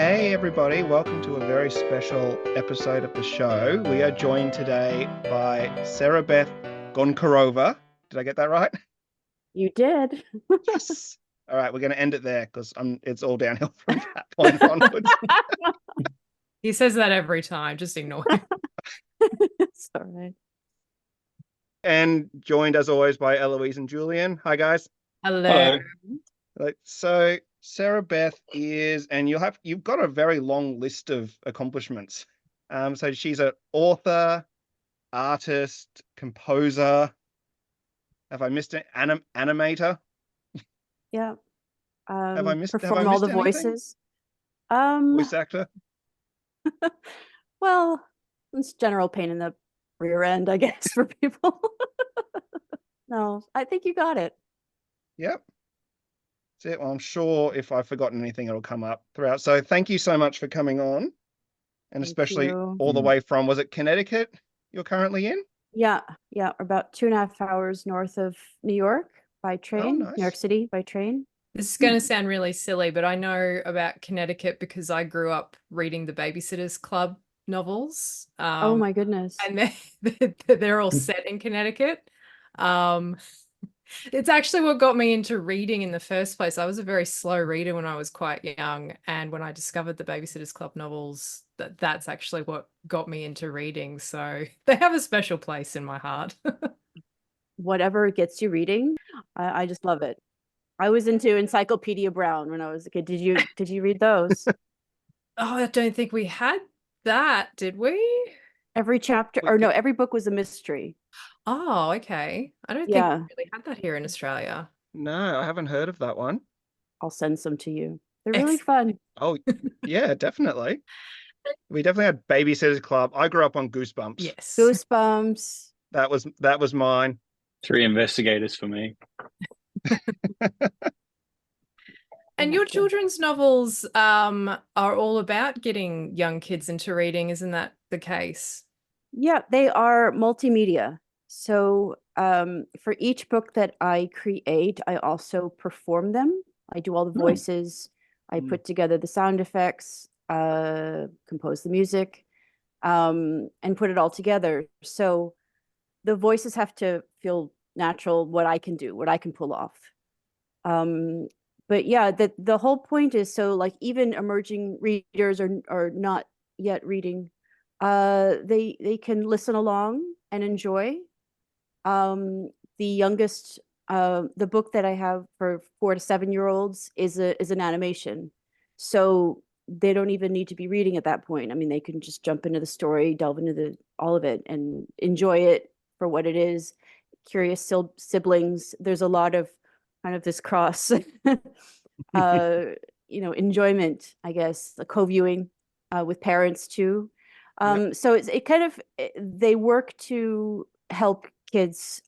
Hey everybody, welcome to a very special episode of the show. We are joined today by Sarah Beth Goncarova. Did I get that right? You did. Yes. All right, we're going to end it there because it's all downhill from that point onwards. He says that every time. Just ignore him. It's all right. And joined as always by Eloise and Julian. Hi guys. Hello. So Sarah Beth is, and you've got a very long list of accomplishments. So she's an author, artist, composer. Have I missed it? Animator? Yeah. Have I missed Perform all the anything? voices. Voice actor? Well, it's general pain in the rear end, I guess, for people. No, I think you got it. Yep. That's it. Well, I'm sure if I've forgotten anything, it'll come up throughout. So thank you so much for coming on. And Thank especially you. all the way from, was it Connecticut you're currently in? Yeah. About 2.5 hours north of New York by train. nice. New York City by train. This is going to sound really silly, but I know about Connecticut because I grew up reading the Babysitters Club novels. Oh my goodness. And they're all set in Connecticut. It's actually what got me into reading in the first place. I was a very slow reader when I was quite young, and when I discovered the Babysitters Club novels, that's actually what got me into reading. So they have a special place in my heart. Whatever gets you reading, I just love it. I was into Encyclopedia Brown when I was a kid. Did you read those? Oh, I don't think we had that, did we? Every chapter, or no, every book was a mystery. Oh, okay. I don't think we really had that here in Australia. No, I haven't heard of that one. I'll send some to you. They're really fun. Oh, yeah, definitely. We definitely had Babysitters Club. I grew up on Goosebumps. Yes. Goosebumps. That was mine. 3 investigators for me. And your children's novels are all about getting young kids into reading, isn't that the case? Yeah, they are multimedia. So for each book that I create, I also perform them. I do all the voices. I put together the sound effects, compose the music, and put it all together. So the voices have to feel natural, what I can do, what I can pull off. But yeah, the whole point is, so like even emerging readers are not yet reading, they can listen along and enjoy. The youngest, the book that I have for 4 to 7-year-olds is an animation, so they don't even need to be reading at that point. I mean, they can just jump into the story, delve into all of it, and enjoy it for what it is. Curious siblings. There's a lot of kind of this cross, enjoyment, I guess, the co-viewing with parents too. So it kind of, they work to help kids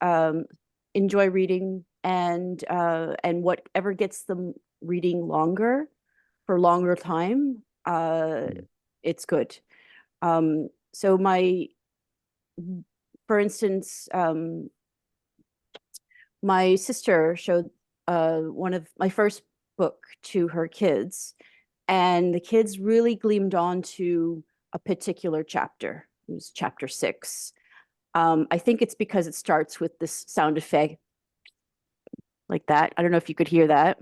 enjoy reading, and whatever gets them reading longer for longer time, it's good. So for instance, my sister showed one of my first book to her kids, and the kids really gleamed onto a particular chapter. It was chapter 6. I think it's because it starts with this sound effect like that. I don't know if you could hear that.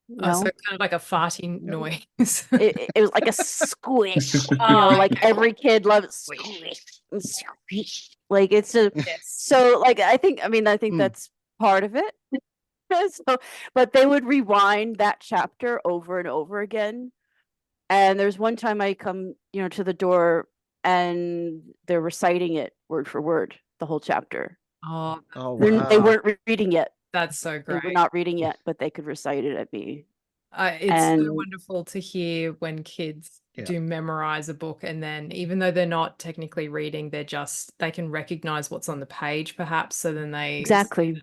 No? So kind of like a farting noise. It was like a squish. Like every kid loves squish. Squish. Like it's a so like I think that's part of it. So, but they would rewind that chapter over and over again. And there's one time I come, to the door, and they're reciting it word for word, the whole chapter. Oh, wow. They weren't reading yet. That's so great. They were not reading yet, but they could recite it at me. It's so wonderful to hear when kids do memorize a book, and then even though they're not technically reading, they can recognize what's on the page perhaps, so then they exactly.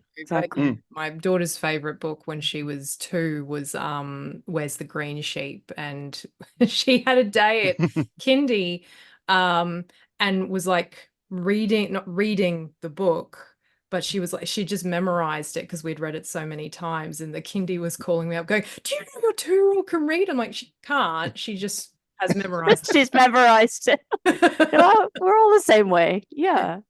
My daughter's favorite book when she was 2 was Where's the Green Sheep, and she had a day at kindy and was like not reading the book, but she was like, she just memorized it because we'd read it so many times. And the kindy was calling me up going, do you know your 2-year-old can read? I'm like, she can't. She just has memorized She's memorized it. it. Well, we're all the same way. Yeah.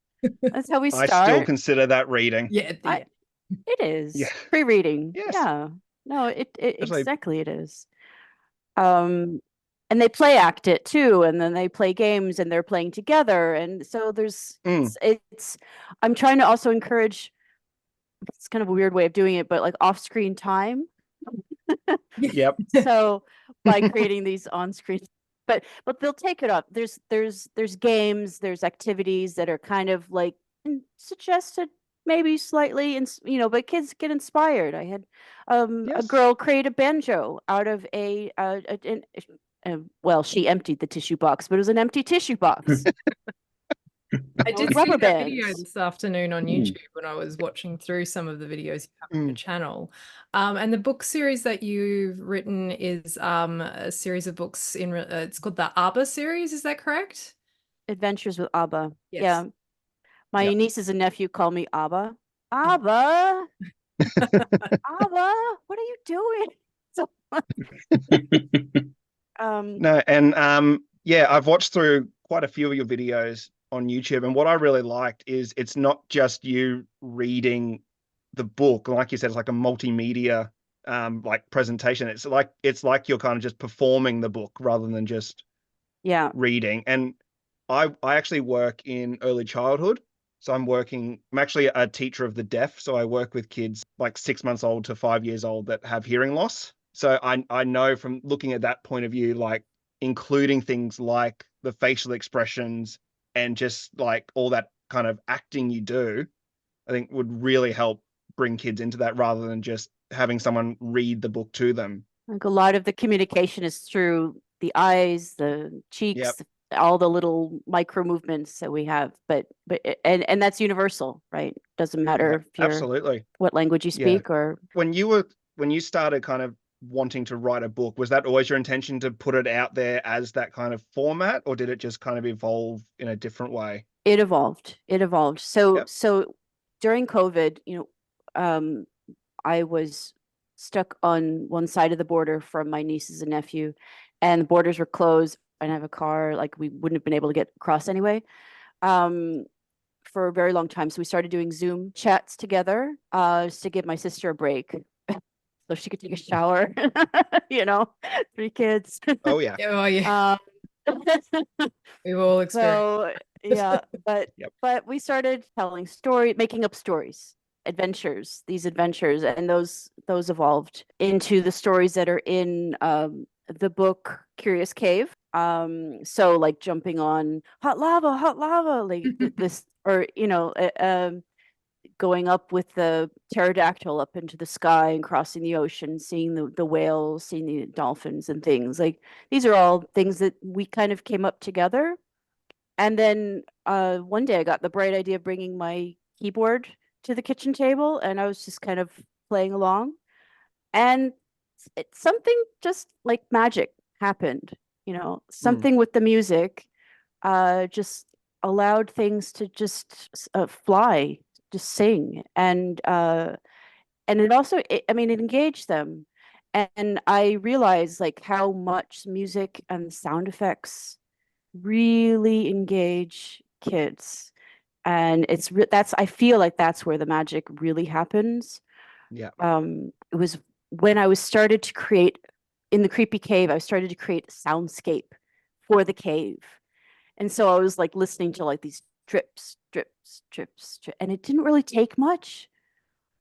That's how we I start. still consider that reading. Yeah. It is. Yeah. Pre-reading. Yes. Yeah. No, Especially- exactly it is. And they play act it too, and then they play games and they're playing together. And so there's it's I'm trying to also encourage, it's kind of a weird way of doing it, but like off-screen time. Yep. So by creating these on-screen, but they'll take it up. There's games, there's activities that are kind of like suggested maybe slightly, and but kids get inspired. I had a Yes. girl create a banjo out of well, she emptied the tissue box, but it was an empty tissue box. I did see rubber that video bands. this afternoon on YouTube when I was watching through some of the videos you have on your channel. And the book series that you've written is a series of books in it's called the ABBA series, is that correct? Adventures with Abba. Yes. Yeah. My Yep. nieces and nephew call me Abba. Abba. Abba, what are you doing? So No, and yeah, I've watched through quite a few of your videos on YouTube, and what I really liked is it's not just you reading the book. Like you said, it's like a multimedia like presentation. It's like you're kind of just performing the book rather than just yeah. reading. And I actually work in early childhood. So I'm actually a teacher of the deaf. So I work with kids like 6 months old to 5 years old that have hearing loss. So I know from looking at that point of view, like including things like the facial expressions and just like all that kind of acting you do, I think would really help bring kids into that rather than just having someone read the book to them. Like a lot of the communication is through the eyes, the cheeks, Yep. all the little micro movements that we have. But and that's universal, right? Doesn't matter Yeah, if you're absolutely. what language you Yeah. speak or When you started kind of wanting to write a book, was that always your intention to put it out there as that kind of format, or did it just kind of evolve in a different way? it evolved. It evolved. So Yep. so during COVID, I was stuck on one side of the border from my nieces and nephew, and the borders were closed. I didn't have a car, like we wouldn't have been able to get across anyway. For a very long time. So we started doing Zoom chats together, just to give my sister a break. So she could take a shower, 3 kids. Oh yeah. Oh yeah. We've all experienced. So yeah, but Yep. but we started telling making up stories, these adventures, and those evolved into the stories that are in the book Curious Cave. So like jumping on hot lava, like this, or going up with the pterodactyl up into the sky and crossing the ocean, seeing the whales, seeing the dolphins and things. Like these are all things that we kind of came up together. And then one day I got the bright idea of bringing my keyboard to the kitchen table, and I was just kind of playing along. And something just like magic happened, something with the music just allowed things to just fly, just sing. And it also, it engaged them. And I realized like how much music and sound effects really engage kids. And I feel like that's where the magic really happens. Yeah. It was when I was started to create in the creepy cave, I started to create a soundscape for the cave. And so I was like listening to like these drips, and it didn't really take much,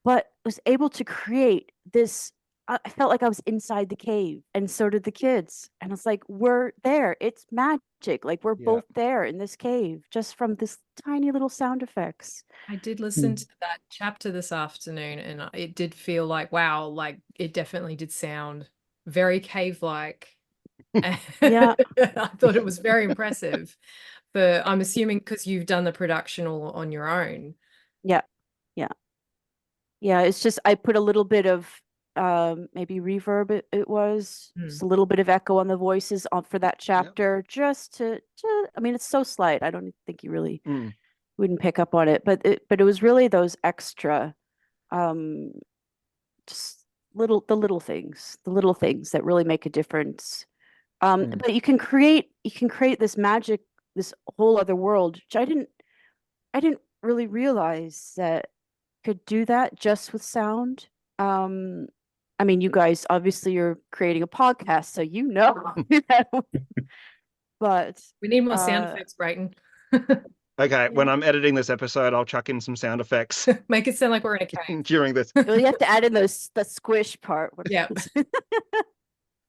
but was able to create this. I felt like I was inside the cave, and so did the kids. And it's like, we're there. It's magic. Like we're both there in this cave just from this tiny little sound effects. I did listen to that chapter this afternoon, and it did feel like, wow, like it definitely did sound very cave-like. Yeah. I thought it was very impressive. But I'm assuming because you've done the production all on your own. Yeah, it's just I put a little bit of maybe reverb, it was just a little bit of echo on the voices for that chapter, just to it's so slight. I don't think you really wouldn't pick up on it, but it was really those extra, just the little things that really make a difference. But you can create this magic, this whole other world, which I didn't really realize that could do that just with sound. I mean, you guys obviously you're creating a podcast, so you know. But We need more sound effects, Brayton. Okay, when I'm editing this episode, I'll chuck in some sound effects Make it sound like we're in a cave. during this. you have to add in the squish part. Yeah.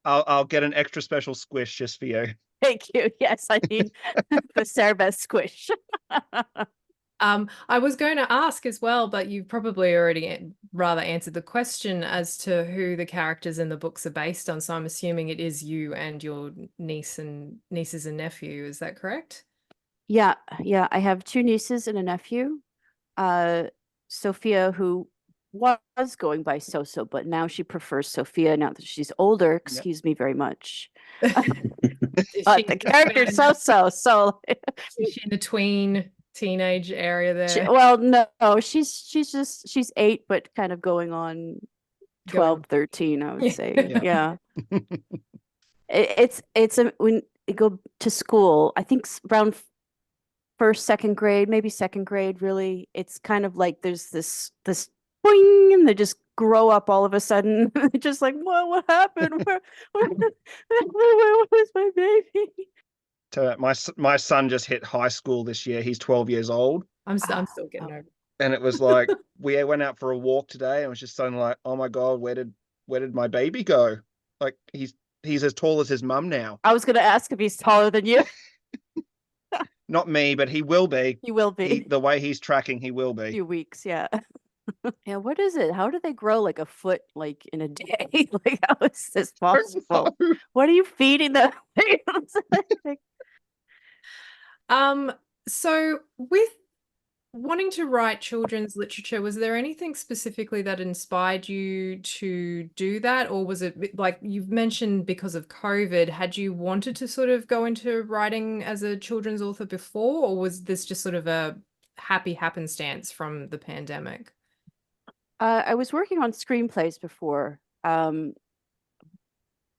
I'll get an extra special squish just for you. Thank you. Yes, I need the Sarah Beth squish. I was going to ask as well, but you've probably already rather answered the question as to who the characters in the books are based on. So I'm assuming it is you and your nieces and nephew. Is that correct? Yeah. I have 2 nieces and a nephew. Sophia, who was going by So-So, but now she prefers Sophia now that she's older. Excuse me very much. But the character So-So, so is she in the tween teenage area there? well, no, she's 8, but kind of going on 12, 13, I would say. Yeah. It's when you go to school, I think around first, second grade, maybe second grade, really, it's kind of like there's this boing, and they just grow up all of a sudden. Just like, what happened? Where was my baby? So my son just hit high school this year. He's 12 years old. I'm still getting over it. And it was like, we went out for a walk today and it was just suddenly like, oh my God, where did my baby go? Like he's as tall as his mum now. I was going to ask if he's taller than you. Not me, but he will be. He will be. The way he's tracking, he will be. A few weeks, yeah. Yeah, what is it? How do they grow like a foot like in a day? Like, how is this possible? What are you feeding them? So with wanting to write children's literature, was there anything specifically that inspired you to do that? Or was it like you've mentioned because of COVID, had you wanted to sort of go into writing as a children's author before, or was this just sort of a happy happenstance from the pandemic? I was working on screenplays before.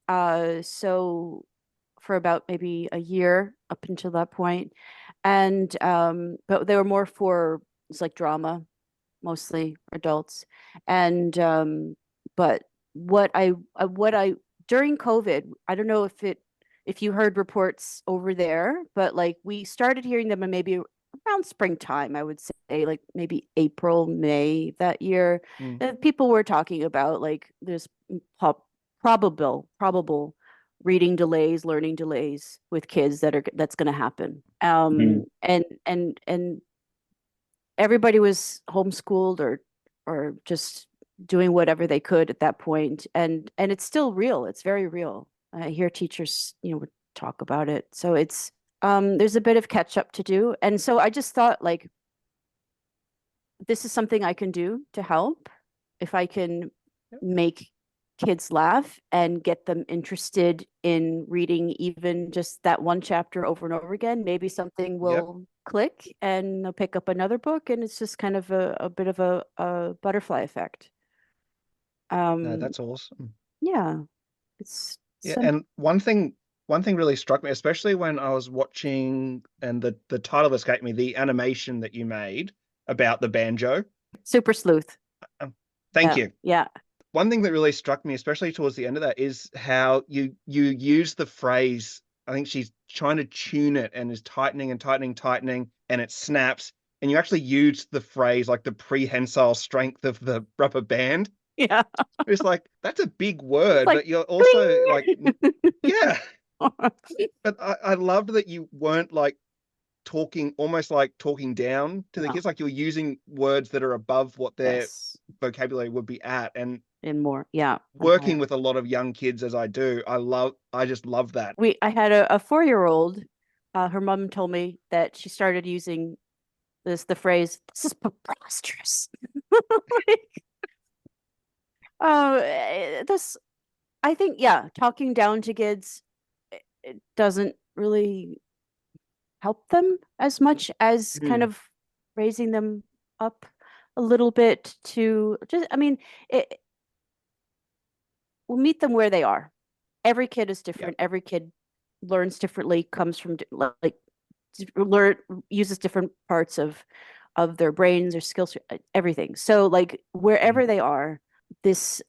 So for about maybe a year up until that point. And but they were more for, it's like drama, mostly adults. And but what I during COVID, I don't know if you heard reports over there, but like we started hearing them in maybe around springtime, I would say, like maybe April, May that year. People were talking about like there's probable reading delays, learning delays with kids that's going to happen. And everybody was homeschooled or just doing whatever they could at that point. And it's still real. It's very real. I hear teachers, would talk about it. So it's there's a bit of catch up to do. And so I just thought, like, this is something I can do to help. If I can make kids laugh and get them interested in reading even just that one chapter over and over again, maybe something will click and they'll pick up another book, and it's just kind of a bit of a butterfly effect. No, that's awesome. Yeah. And one thing really struck me, especially when I was watching, and the title escaped me, the animation that you made about the banjo. Super Sleuth. Thank you. Yeah. One thing that really struck me, especially towards the end of that, is how you use the phrase, I think she's trying to tune it and is tightening and tightening, and it snaps. And you actually use the phrase like the prehensile strength of the rubber band. Yeah. It's like, that's a big word, like, but you're also like, yeah. But I loved that you weren't like almost like talking down to the kids, like you're using words that are above what their vocabulary would be at. And more, working with a lot of young kids as I do, I just love that. I had a 4-year-old, her mom told me that she started using the phrase, "This is preposterous." I think, talking down to kids, it doesn't really help them as much as kind of raising them up a little bit to just, I mean, we'll meet them where they are. Every kid is different. Every kid learns differently, comes from like uses different parts of their brains or skills, everything. So like wherever they are, this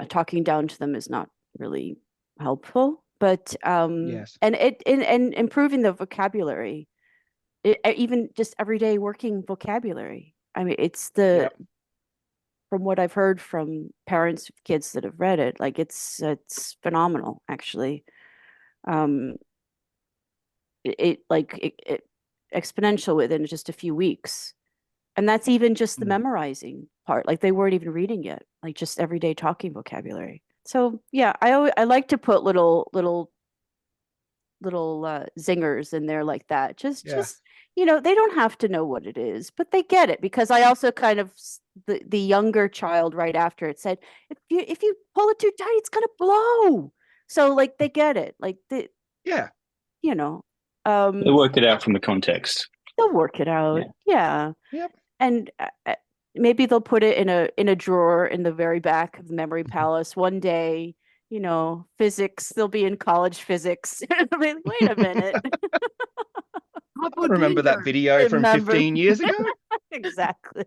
talking down to them is not really helpful. But Yes. and improving the vocabulary, even just everyday working vocabulary. I mean, it's from what I've heard from parents of kids that have read it, like it's phenomenal actually. It exponential within just a few weeks. And that's even just the memorizing part. Like they weren't even reading yet, like just everyday talking vocabulary. So yeah, I like to put little zingers in there like that. Just they don't have to know what it is, but they get it, because I also kind of the younger child right after it said, if you pull it too tight, it's gonna blow. So like they get it, like They work it out from the context. They'll work it out. Yeah. Yep. And maybe they'll put it in a drawer in the very back of the memory palace one day. Physics, they'll be in college physics. Wait a minute. I remember that video from 15 years ago. Exactly.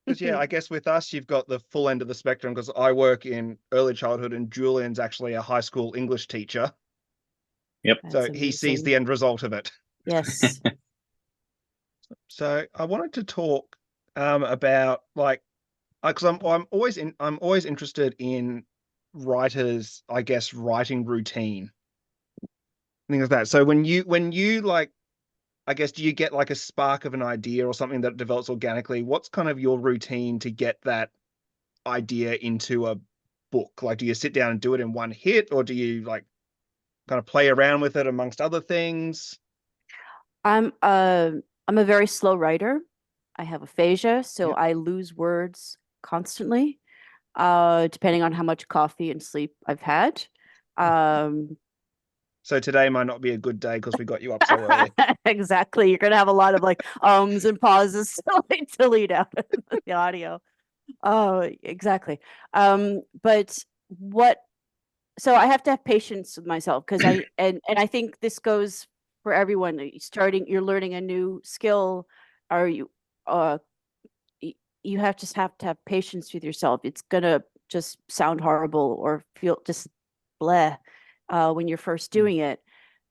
Because I guess with us, you've got the full end of the spectrum, because I work in early childhood and Julian's actually a high school English teacher. Yep. So he sees the end result of it. Yes. So I wanted to talk about because I'm always interested in writers, I guess, writing routine, things like that. So when you like, I guess, do you get like a spark of an idea or something that develops organically? What's kind of your routine to get that idea into a book? Like, do you sit down and do it in one hit, or do you like kind of play around with it amongst other things? I'm a very slow writer. I have aphasia, so I lose words constantly, depending on how much coffee and sleep I've had. So today might not be a good day because we got you up so early. Exactly. You're gonna have a lot of like ums and pauses to lead out the audio. Oh, exactly. But so I have to have patience with myself, because and I think this goes for everyone. You're learning a new skill, or you have to have patience with yourself. It's gonna just sound horrible or feel just bleh when you're first doing it.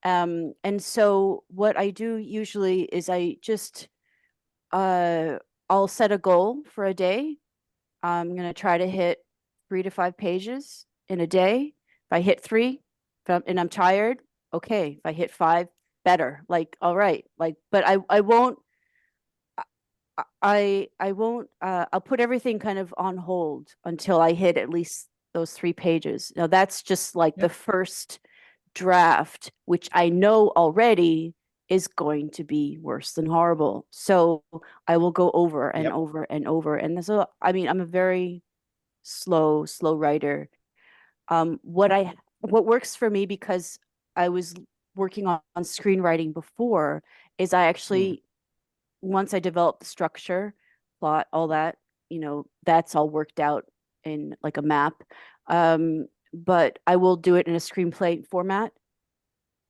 And so what I do usually is I just I'll set a goal for a day. I'm gonna try to hit 3 to 5 pages in a day. If I hit 3, and I'm tired, okay. If I hit 5, better. Like, all right. Like, but I won't. I won't. I'll put everything kind of on hold until I hit at least those 3 pages. Now that's just like the first draft, which I know already is going to be worse than horrible. So I will go over and over and over. And so, I mean, I'm a very slow writer. What works for me, because I was working on screenwriting before, is I actually, once I developed the structure, plot, all that, that's all worked out in like a map. But I will do it in a screenplay format,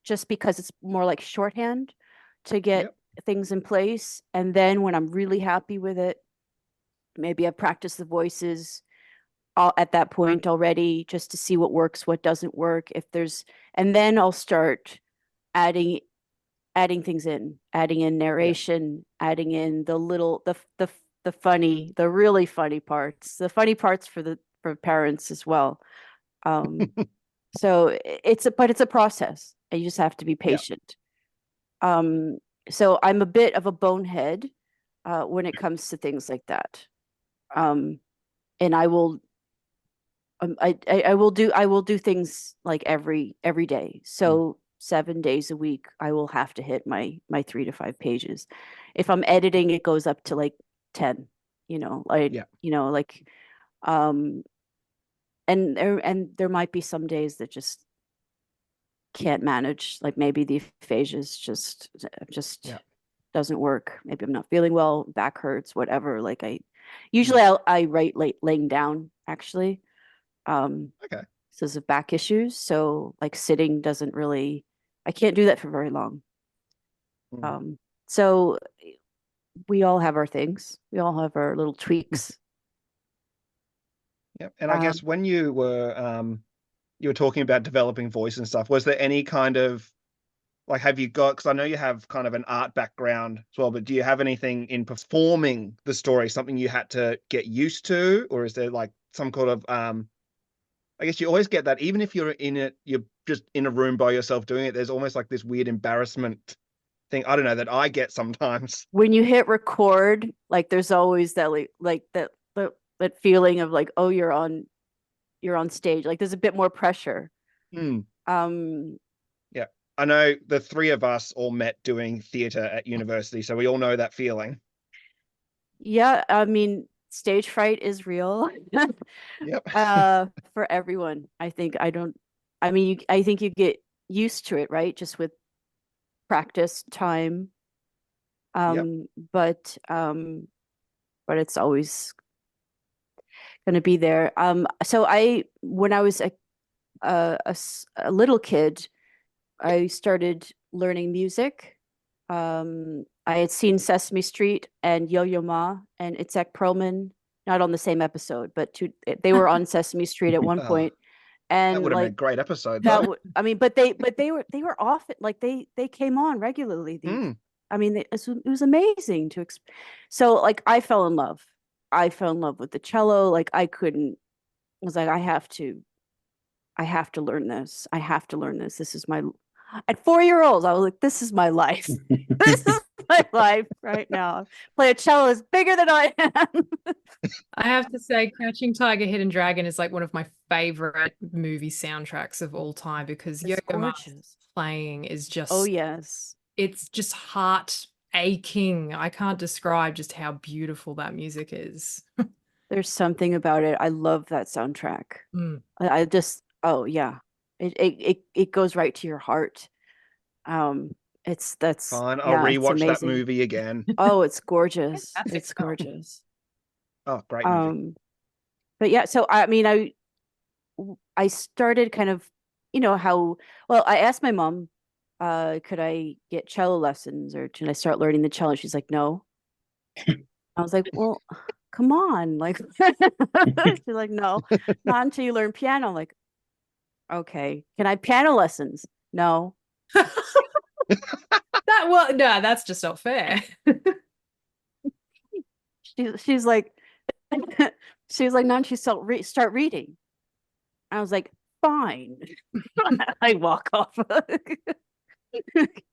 just because it's more like shorthand to get things in place. And then when I'm really happy with it, maybe I've practiced the voices at that point already, just to see what works, what doesn't work. And then I'll start adding things in, adding in narration, adding in the really funny parts, for parents as well. So it's a process, and you just have to be patient. So I'm a bit of a bonehead when it comes to things like that. And I will do things like every day. So 7 days a week, I will have to hit my 3 to 5 pages. If I'm editing, it goes up to like 10, and there might be some days that just can't manage, like maybe the aphasia is just doesn't work. Maybe I'm not feeling well, back hurts, whatever. Like usually I write laying down actually. Okay. Because of back issues. So like sitting doesn't really, I can't do that for very long. So we all have our things. We all have our little tweaks. Yep. And I guess when you were talking about developing voice and stuff, was there any kind of like, have you got, because I know you have kind of an art background as well, but do you have anything in performing the story, something you had to get used to? Or is there like some kind of, I guess you always get that, even if you're in it, you're just in a room by yourself doing it, there's almost like this weird embarrassment thing, I don't know, that I get sometimes. When you hit record, like there's always that that feeling of like, oh, you're on stage. Like there's a bit more pressure. Yeah. I know the three of us all met doing theater at university, so we all know that feeling. Yeah, I mean, stage fright is real. Yep. For everyone. I think I think you get used to it, right? Just with practice time. But it's always going to be there. So when I was a little kid, I started learning music. I had seen Sesame Street and Yo-Yo Ma and Itzhak Perlman, not on the same episode, but they were on Sesame Street at one point. And that would have been a great episode, though. I mean, but they were often like they came on regularly. I mean, it was amazing so like I fell in love. I fell in love with the cello. Like I was like, I have to learn this. I have to learn this. This is at 4-year-olds, I was like, this is my life. This is my life right now. Play a cello is bigger than I am. I have to say, Crouching Tiger, Hidden Dragon is like one of my favorite movie soundtracks of all time because Yo-Yo Ma's playing is just, oh yes, it's just heart aching. I can't describe just how beautiful that music is. There's something about it. I love that soundtrack. I just, oh yeah, it goes right to your heart. That's fine. I'll rewatch that movie again. Oh, it's gorgeous. It's gorgeous. Oh, great movie. But yeah, so I mean, I started kind of, I asked my mom, could I get cello lessons or should I start learning the cello? She's like, no. I was like, well, come on. Like, she's like, no, not until you learn piano. I'm like, okay, can I have piano lessons? No. No, that's just not fair. She's like, no, she start reading. I was like, fine. I walk off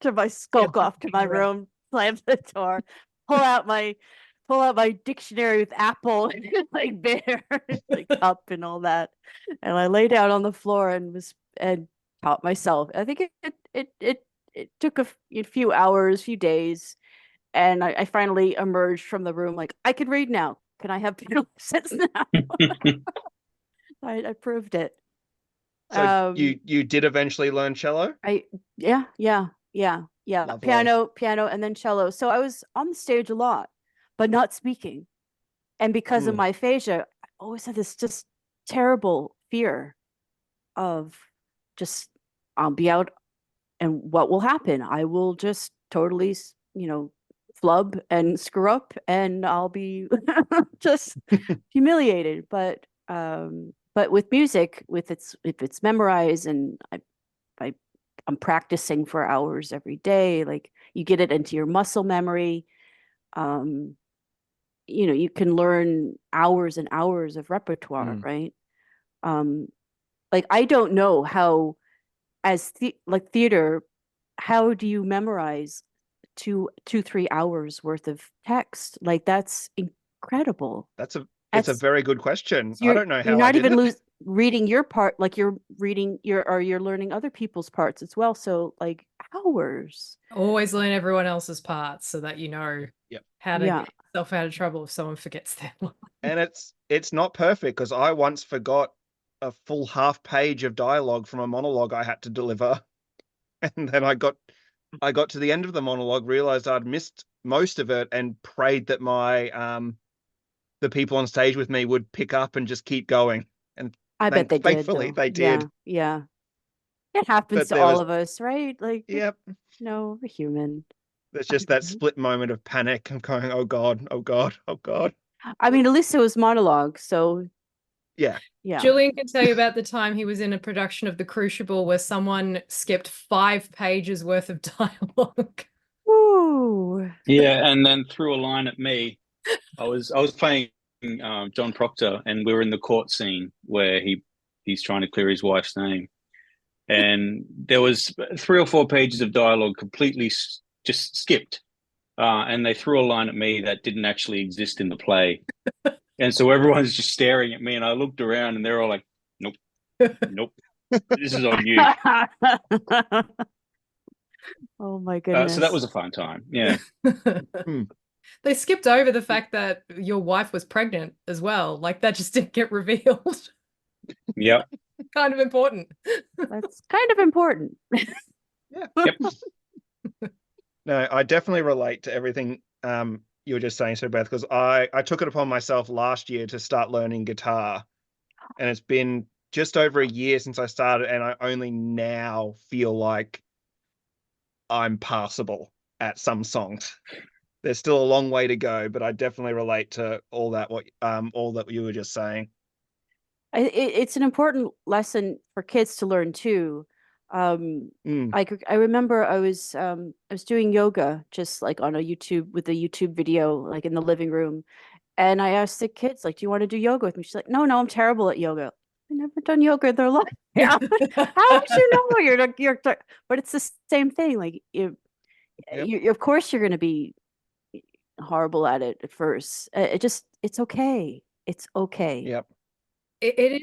to my room, slam the door, pull out my dictionary with apple and like bear, like up and all that, and I lay down on the floor and taught myself. I think it took a few hours, few days, and I finally emerged from the room like, I can read now. Can I have piano lessons now? I proved it. So you did eventually learn cello? Yeah. Lovely. Piano, and then cello. So I was on the stage a lot, but not speaking. And because of my aphasia, I always had this just terrible fear of just, I'll be out and what will happen? I will just totally, flub and screw up and I'll be just humiliated. But with music, if it's memorized and I'm practicing for hours every day, like you get it into your muscle memory. You can learn hours and hours of repertoire, right? Like I don't know how, as theater, how do you memorize 2-3 hours worth of text? Like that's incredible. It's a very good question. I don't know how you're not I did even it. reading your part, like you're learning other people's parts as well. So like hours. Always learn everyone else's parts so that you know how to get yourself out of trouble if someone forgets their line. And it's not perfect because I once forgot a full half page of dialogue from a monologue I had to deliver. And then I got to the end of the monologue, realized I'd missed most of it and prayed that the people on stage with me would pick up and just keep going. And I bet they did, thankfully though. they did. Yeah. It happens But to there all was, of us, right? Like, yep, no, we're human. there's just that split moment of panic and going, oh God, oh God, oh God. I mean, at least it was monologue, so Yeah. yeah. Julian can tell you about the time he was in a production of The Crucible where someone skipped 5 pages worth of dialogue. Woo. Yeah, and then threw a line at me. I was playing John Proctor, and we were in the court scene where he's trying to clear his wife's name, and there was 3 or 4 pages of dialogue completely just skipped, and they threw a line at me that didn't actually exist in the play, and so everyone's just staring at me, and I looked around, and they're all like, "Nope, nope, this is on you." Oh my goodness. So that was a fun time. Yeah. They skipped over the fact that your wife was pregnant as well. Like that just didn't get revealed. Yep. Kind of important. That's kind of important. Yeah. Yep. No, I definitely relate to everything you were just saying, Sarah Beth, because I took it upon myself last year to start learning guitar. And it's been just over a year since I started, and I only now feel like I'm passable at some songs. There's still a long way to go, but I definitely relate to all that you were just saying. It's an important lesson for kids to learn too. Mm. I remember I was doing yoga just like on a YouTube with a YouTube video like in the living room, and I asked the kids like, "Do you want to do yoga with me?" She's like, "No, I'm terrible at yoga. I've never done yoga in their life." Yeah. How would you know? But it's the same thing. Like Yep. of course you're going to be horrible at it at first. It's okay. It's okay. Yep. It is,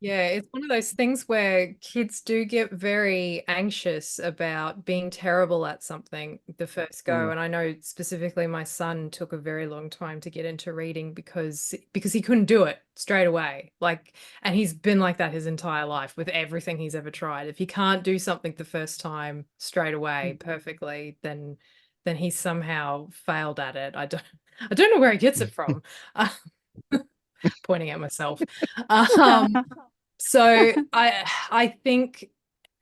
yeah, it's one of those things where kids do get very anxious about being terrible at something the first go. And I know specifically my son took a very long time to get into reading because he couldn't do it straight away. Like, and he's been like that his entire life with everything he's ever tried. If he can't do something the first time straight away perfectly, then he somehow failed at it. I don't know where he gets it from. Pointing at myself. So I think,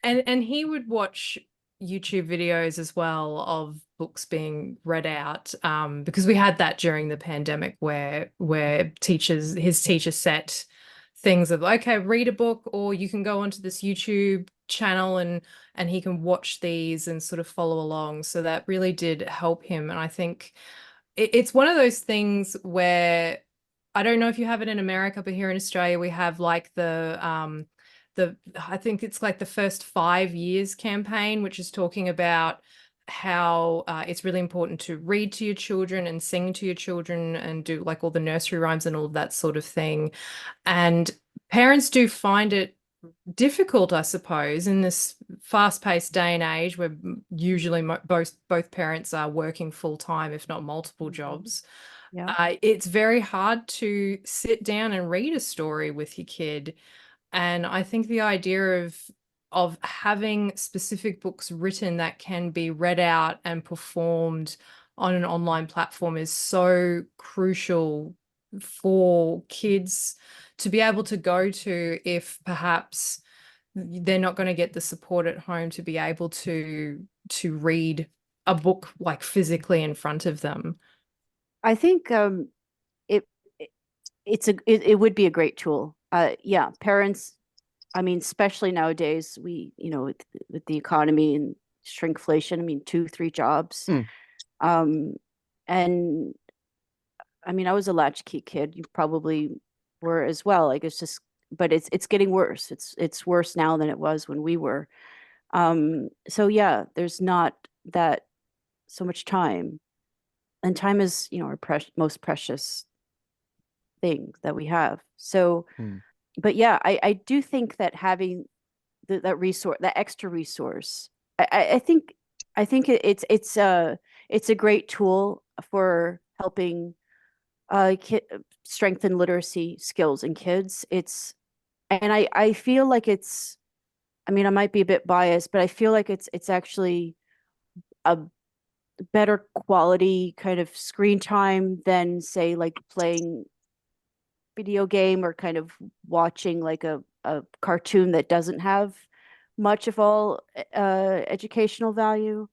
and he would watch YouTube videos as well of books being read out, because we had that during the pandemic where his teacher set things of, okay, read a book, or you can go onto this YouTube channel and he can watch these and sort of follow along. So that really did help him. And I think it's one of those things where I don't know if you have it in America, but here in Australia, we have like I think it's like the first 5 years campaign, which is talking about how it's really important to read to your children and sing to your children and do like all the nursery rhymes and all of that sort of thing. And parents do find it difficult, I suppose, in this fast-paced day and age where usually both parents are working full-time, if not multiple jobs. Yeah. It's very hard to sit down and read a story with your kid. And I think the idea of having specific books written that can be read out and performed on an online platform is so crucial for kids to be able to go to if perhaps they're not going to get the support at home to be able to read a book like physically in front of them. I think it would be a great tool. Yeah, parents, I mean, especially nowadays, with the economy and shrinkflation, I mean, 2-3 jobs. And I mean, I was a latchkey kid. You probably were as well. Like but it's getting worse. It's worse now than it was when we were. So yeah, there's not that so much time, and time is, our most precious thing that we have. So, but yeah, I do think that having that resource, that extra resource, I think it's a great tool for helping strengthen literacy skills in kids. And I feel like I mean, I might be a bit biased, but I feel like it's actually a better quality kind of screen time than, say, like playing video game or kind of watching like a cartoon that doesn't have much of all educational value.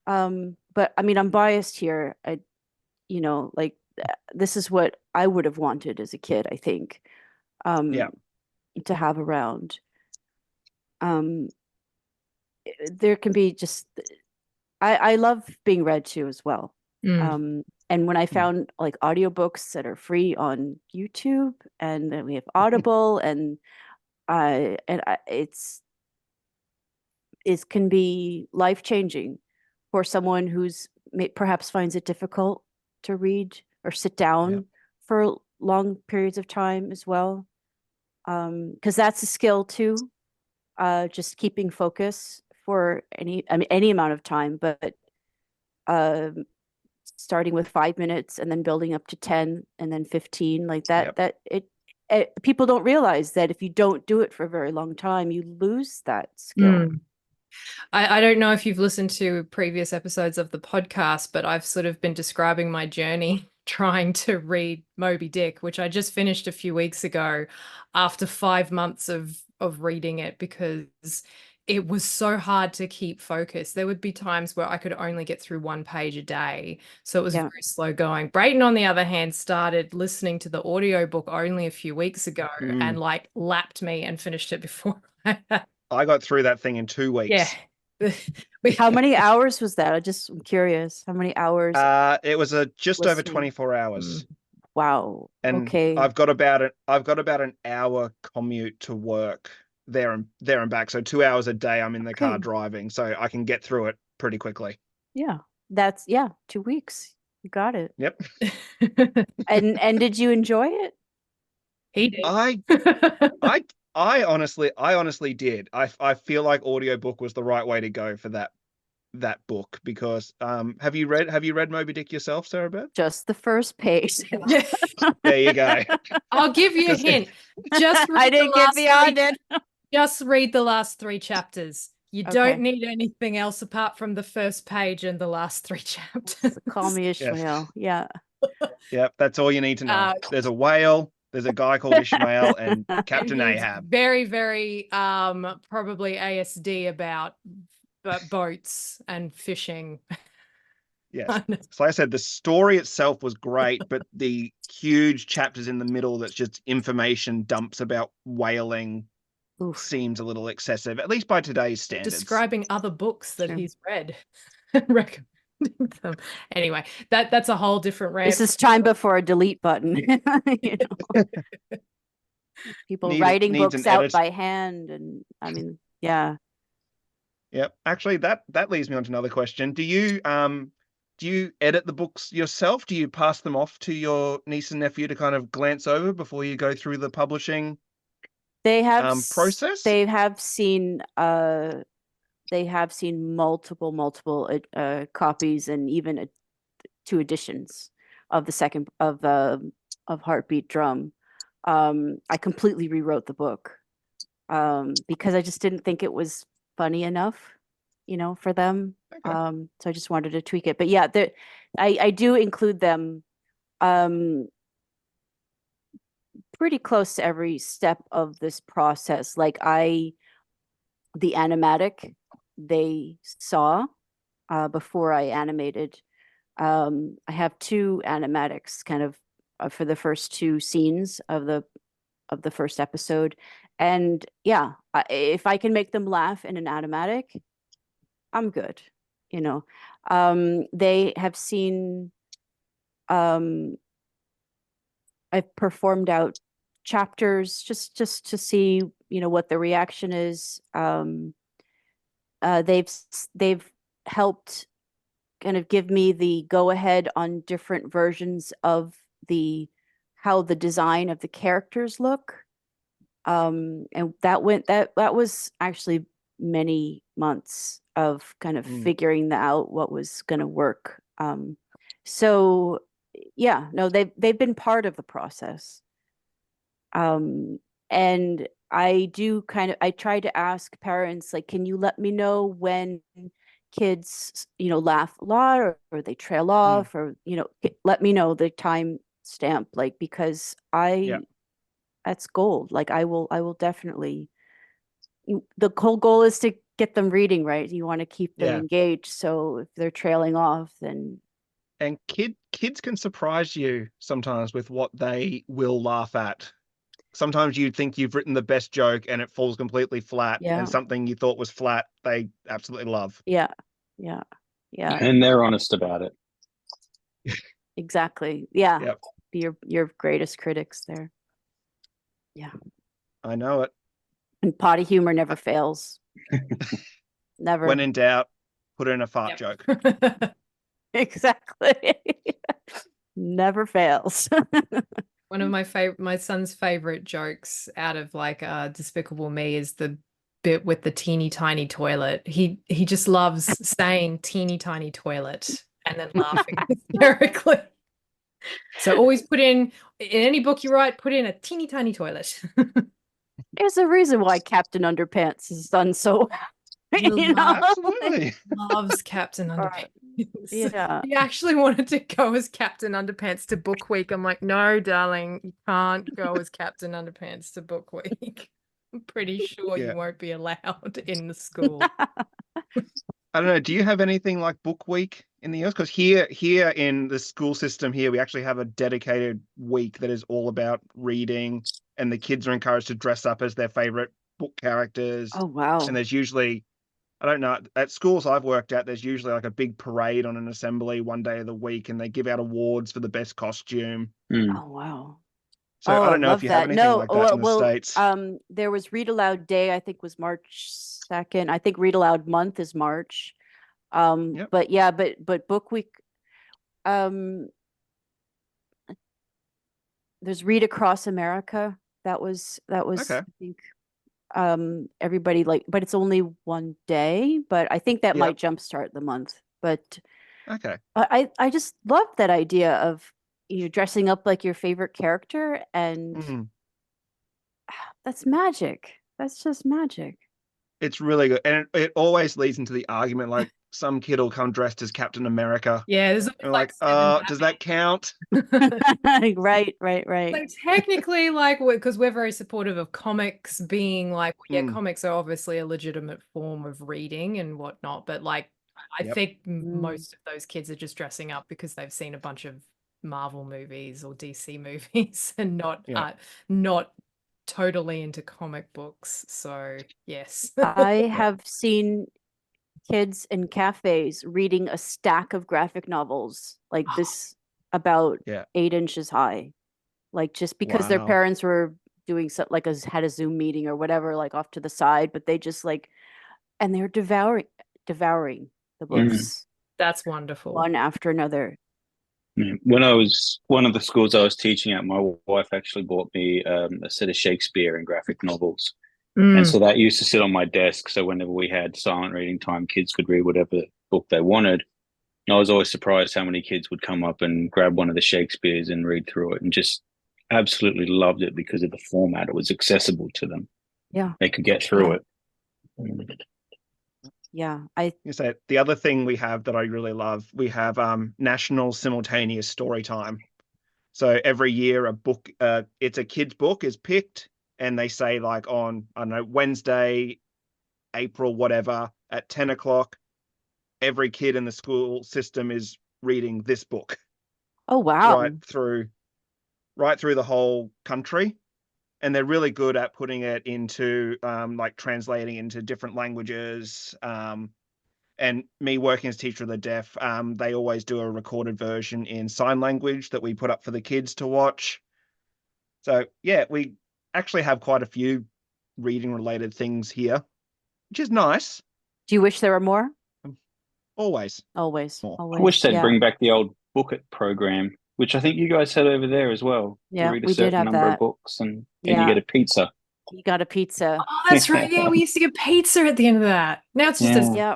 But I mean, I'm biased here. Like this is what I would have wanted as a kid, I think, Yeah. to have around. There can be just, I love being read to as well. And when I found like audiobooks that are free on YouTube, and then we have Audible, and it can be life-changing for someone who's perhaps finds it difficult to read or sit down for long periods of time as well. Because that's a skill too, just keeping focus for any amount of time, but starting with 5 minutes and then building up to 10 and then 15, like that, people don't realize that if you don't do it for a very long time, you lose that skill. I don't know if you've listened to previous episodes of the podcast, but I've sort of been describing my journey trying to read Moby Dick, which I just finished a few weeks ago after 5 months of reading it, because it was so hard to keep focused. There would be times where I could only get through 1 page a day. So it was very slow going. Brayton, on the other hand, started listening to the audiobook only a few weeks ago and like lapped me and finished it before I got through that thing in 2 weeks. Yeah. How many hours was that? I'm curious. How many hours? It was just over listening? 24 hours. Wow. And Okay. I've got about an hour commute to work there and back. So 2 hours a day I'm in the car driving, so I can get through it pretty quickly. Yeah. 2 weeks. You got it. Yep. And did you enjoy it? He did. I honestly did. I feel like audiobook was the right way to go for that book, because have you read Moby Dick yourself, Sarah Beth? Just the first page. There you go. I'll give you a hint. Just read I didn't get beyond it. Just read the last 3 chapters. You don't need anything else apart from the first page and the last 3 chapters. Call me Ishmael. Yes. Yep, that's all you need to know. There's a whale, there's a guy called Ishmael, and Captain and Ahab. Very, very probably ASD about boats and fishing. Yes. So like I said, the story itself was great, but the huge chapters in the middle that's just information dumps about whaling seems a little excessive, at least by today's standards. Describing other books that he's read and recommending them. Anyway, that's a whole different rant. This is time before a delete button. People writing books out by hand, and I mean, yeah. Yep. Actually, that leads me on to another question. Do you edit the books yourself? Do you pass them off to your niece and nephew to kind of glance over before you go through the publishing process? They have seen multiple copies, and even 2 editions of the second of Heartbeat Drum. I completely rewrote the book because I just didn't think it was funny enough, for them. So I just wanted to tweak it. But yeah, I do include them pretty close to every step of this process. Like the animatic they saw before I animated. I have 2 animatics kind of for the first 2 scenes of the first episode. And yeah, if I can make them laugh in an animatic, I'm good. They have seen, I've performed out chapters just to see, what the reaction is. They've helped kind of give me the go ahead on different versions of how the design of the characters look. And that was actually many months of kind of figuring out what was going to work. So yeah, no, they've been part of the process. And I try to ask parents, like, can you let me know when kids, laugh a lot, or they trail off, or, let me know the time stamp, like, because that's gold. Like, I will definitely, the whole goal is to get them reading, right? You want to keep them engaged. So if they're trailing off, then. And kids can surprise you sometimes with what they will laugh at. Sometimes you think you've written the best joke and it falls completely flat, and something you thought was flat, they absolutely love. Yeah. And they're honest about it. Exactly. Yeah. Yep. Be your greatest critics there. Yeah. I know it. And potty humor never fails. Never. When in doubt, put in a fart joke. Exactly. Never fails. One of my son's favorite jokes out of like Despicable Me is the bit with the teeny tiny toilet. He just loves saying teeny tiny toilet and then laughing hysterically. So always put in any book you write, put in a teeny tiny toilet. There's a reason why Captain Underpants is done so. Absolutely. Loves Captain Underpants. Yeah. He actually wanted to go as Captain Underpants to Book Week. I'm like, no, darling, you can't go as Captain Underpants to Book Week. I'm pretty sure you won't be allowed in the school. I don't know. Do you have anything like Book Week in the US? Because here in the school system here, we actually have a dedicated week that is all about reading, and the kids are encouraged to dress up as their favorite book characters. Oh, wow. And there's usually, I don't know, at schools I've worked at, there's usually like a big parade on an assembly one day of the week, and they give out awards for the best costume. Oh, wow. So I don't know if you have anything like that in the States. There was Read Aloud Day, I think was March 2nd. I think Read Aloud Month is March. But yeah, but Book Week, there's Read Across America. That was Okay. I think everybody but it's only one day, but I think that might jumpstart the month. But okay. I just love that idea of dressing up like your favorite character, and that's magic. That's just magic. It's really good. And it always leads into the argument, like some kid will come dressed as Captain America. Yeah, there's like, does that count? Right. So technically, like, because we're very supportive of comics being like, comics are obviously a legitimate form of reading and whatnot, but like, I think most of those kids are just dressing up because they've seen a bunch of Marvel movies or DC movies and not totally into comic books. So yes. I have seen kids in cafes reading a stack of graphic novels like this, about 8 inches high, like just because their parents were doing had a Zoom meeting or whatever, like off to the side, but they just and they're devouring the books. That's wonderful. One after another. When I was one of the schools I was teaching at, my wife actually bought me a set of Shakespeare and graphic novels. And so that used to sit on my desk. So whenever we had silent reading time, kids could read whatever book they wanted. And I was always surprised how many kids would come up and grab one of the Shakespeares and read through it, and just absolutely loved it because of the format. It was accessible to them. Yeah. They could get through it. Yeah. You say the other thing we have that I really love, we have National Simultaneous Story Time. So every year a book, it's a kid's book is picked, and they say like on, I don't know, Wednesday, April, whatever, at 10 o'clock, every kid in the school system is reading this book. Oh, wow. Right through the whole country. And they're really good at putting it into like translating into different languages. And me working as teacher of the deaf, they always do a recorded version in sign language that we put up for the kids to watch. So yeah, we actually have quite a few reading related things here, which is nice. Do you wish there were more? Always. I wish they'd bring back the old book it program, which I think you guys had over there as well. Yeah, you read a we did certain have number that. of books and you get a pizza. You got a pizza. Oh, that's right. Yeah, we used to get pizza at the end of that. Now it's just yeah.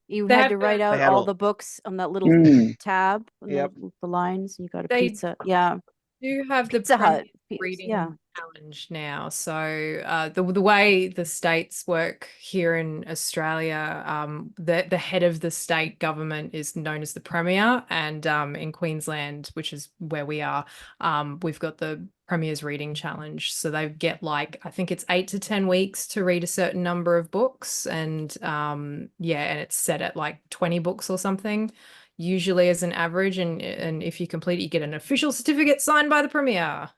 You had to write out all the books on that little tab, the lines. You got a pizza. Yeah. Do you have Pizza Hut. peers. reading Yeah. challenge now. So the way the states work here in Australia, the head of the state government is known as the Premier, and in Queensland, which is where we are, we've got the Premier's Reading Challenge. So they get like, I think it's 8 to 10 weeks to read a certain number of books, and yeah, and it's set at like 20 books or something, usually as an average, and if you complete it, you get an official certificate signed by the Premier.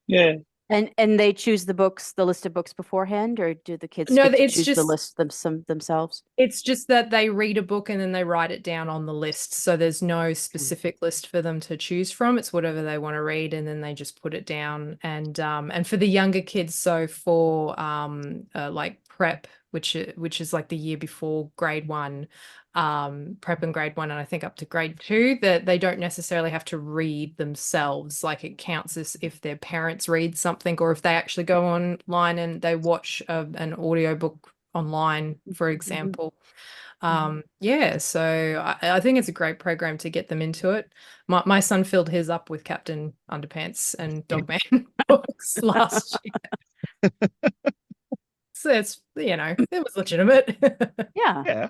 Yeah. And they choose the books, the list of books beforehand, or do the kids No, get to it's choose the just list themselves? it's just that they read a book and then they write it down on the list. So there's no specific list for them to choose from. It's whatever they want to read, and then they just put it down. And for the younger kids, so for like prep, which is like the year before grade 1, prep and grade 1, and I think up to grade 2, that they don't necessarily have to read themselves. Like, it counts as if their parents read something, or if they actually go online and they watch an audiobook online, for example. Yeah, so I think it's a great program to get them into it. My son filled his up with Captain Underpants and Dogman books last year. So it's, it was legitimate. Yeah. Yeah.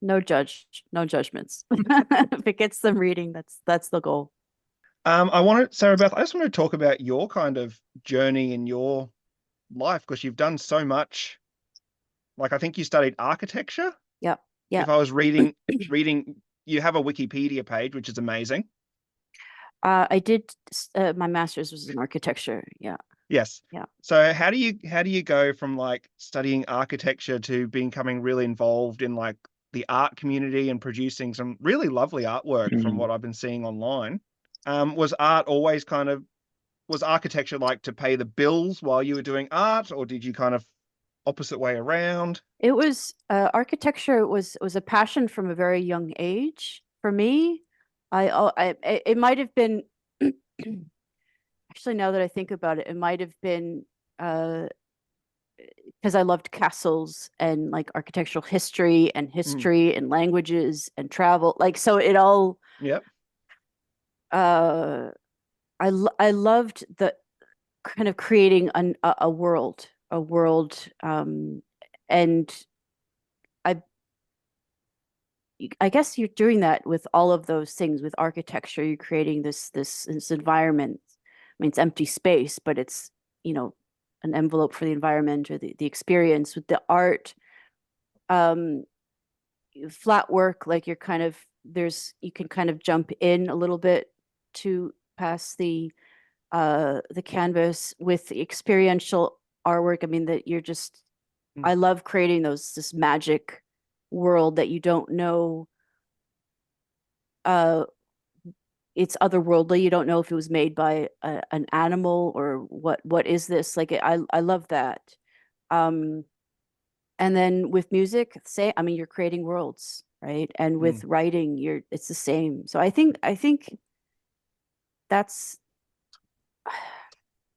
No judgments. If it gets them reading, that's the goal. Sarah Beth, I just want to talk about your kind of journey in your life, because you've done so much. Like, I think you studied architecture. Yep. If I was reading, you have a Wikipedia page, which is amazing. I did my master's was in architecture. Yeah. Yes. Yeah. So how do you go from like studying architecture to becoming really involved in like the art community and producing some really lovely artwork from what I've been seeing online? Was architecture like to pay the bills while you were doing art, or did you kind of opposite way around? It was architecture was a passion from a very young age for me. It might have been actually, now that I think about it, it might have been because I loved castles and like architectural history and languages and travel. Like, so it all. Yep. I loved the kind of creating a world, and I guess you're doing that with all of those things. With architecture, you're creating this environment. I mean, it's empty space, but it's, an envelope for the environment or the experience. With the art, flat work, like you can kind of jump in a little bit to pass the canvas. With the experiential artwork, I mean, that you're just, I love creating this magic world that you don't know, it's otherworldly. You don't know if it was made by an animal or what is this. Like, I love that. And then with music, I mean, you're creating worlds, right? And with writing, it's the same. So I think that's,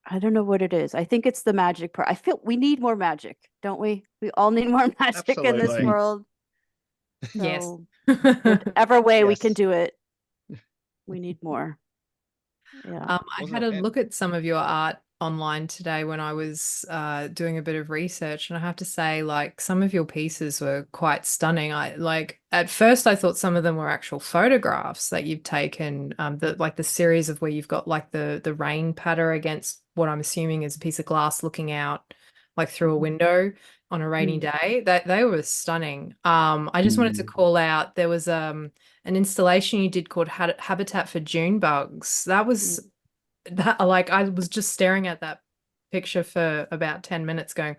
I don't know what it is. I think it's the magic part. I feel we need more magic, don't we? We all need more magic in this Absolutely. world. Yes. So whatever way we can Yes. do it, we need more. Yeah. I had a look at some of your art online today when I was doing a bit of research, and I have to say, like, some of your pieces were quite stunning. At first I thought some of them were actual photographs that you've taken, the series of where you've got like the rain patter against what I'm assuming is a piece of glass looking out like through a window on a rainy day. That they were stunning. I just wanted to call out, there was an installation you did called Habitat for June Bugs. That was like, I was just staring at that picture for about 10 minutes going,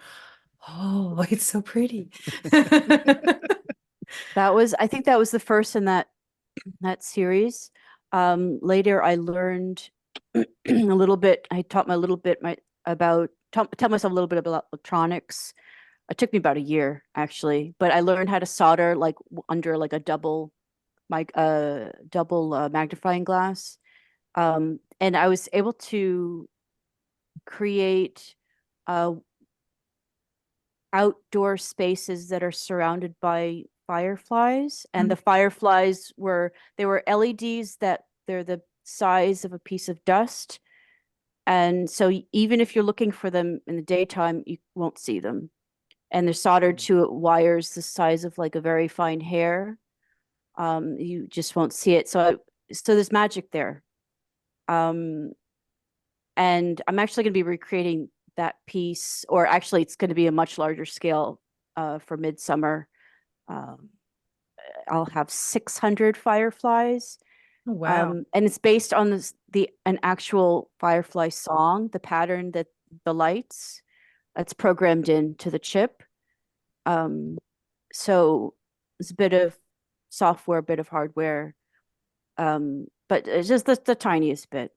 oh, it's so pretty. I think that was the first in that series. Later I learned a little bit. I taught myself a little bit about electronics. It took me about a year actually, but I learned how to solder like under like a double magnifying glass. And I was able to create outdoor spaces that are surrounded by fireflies, and the fireflies were LEDs that they're the size of a piece of dust, And so even if you're looking for them in the daytime, you won't see them. And they're soldered to wires the size of like a very fine hair. You just won't see it. So there's magic there. And I'm actually going to be recreating that piece, or actually it's going to be a much larger scale for Midsummer. I'll have 600 fireflies. Oh, wow. And it's based on an actual firefly song, the pattern that the lights that's programmed into the chip. So it's a bit of software, a bit of hardware, but it's just the tiniest bit.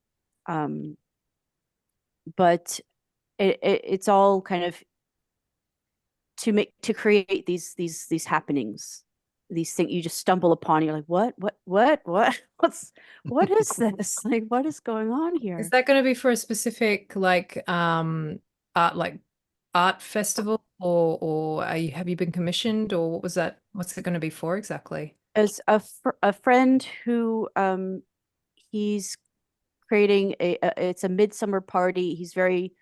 But it's all kind of to create these happenings, these things you just stumble upon. You're like, what is this? Like, what is going on here? Is that going to be for a specific like art festival, or have you been commissioned, or what was that? What's it going to be for exactly? As a friend who he's creating it's a midsummer party. He's very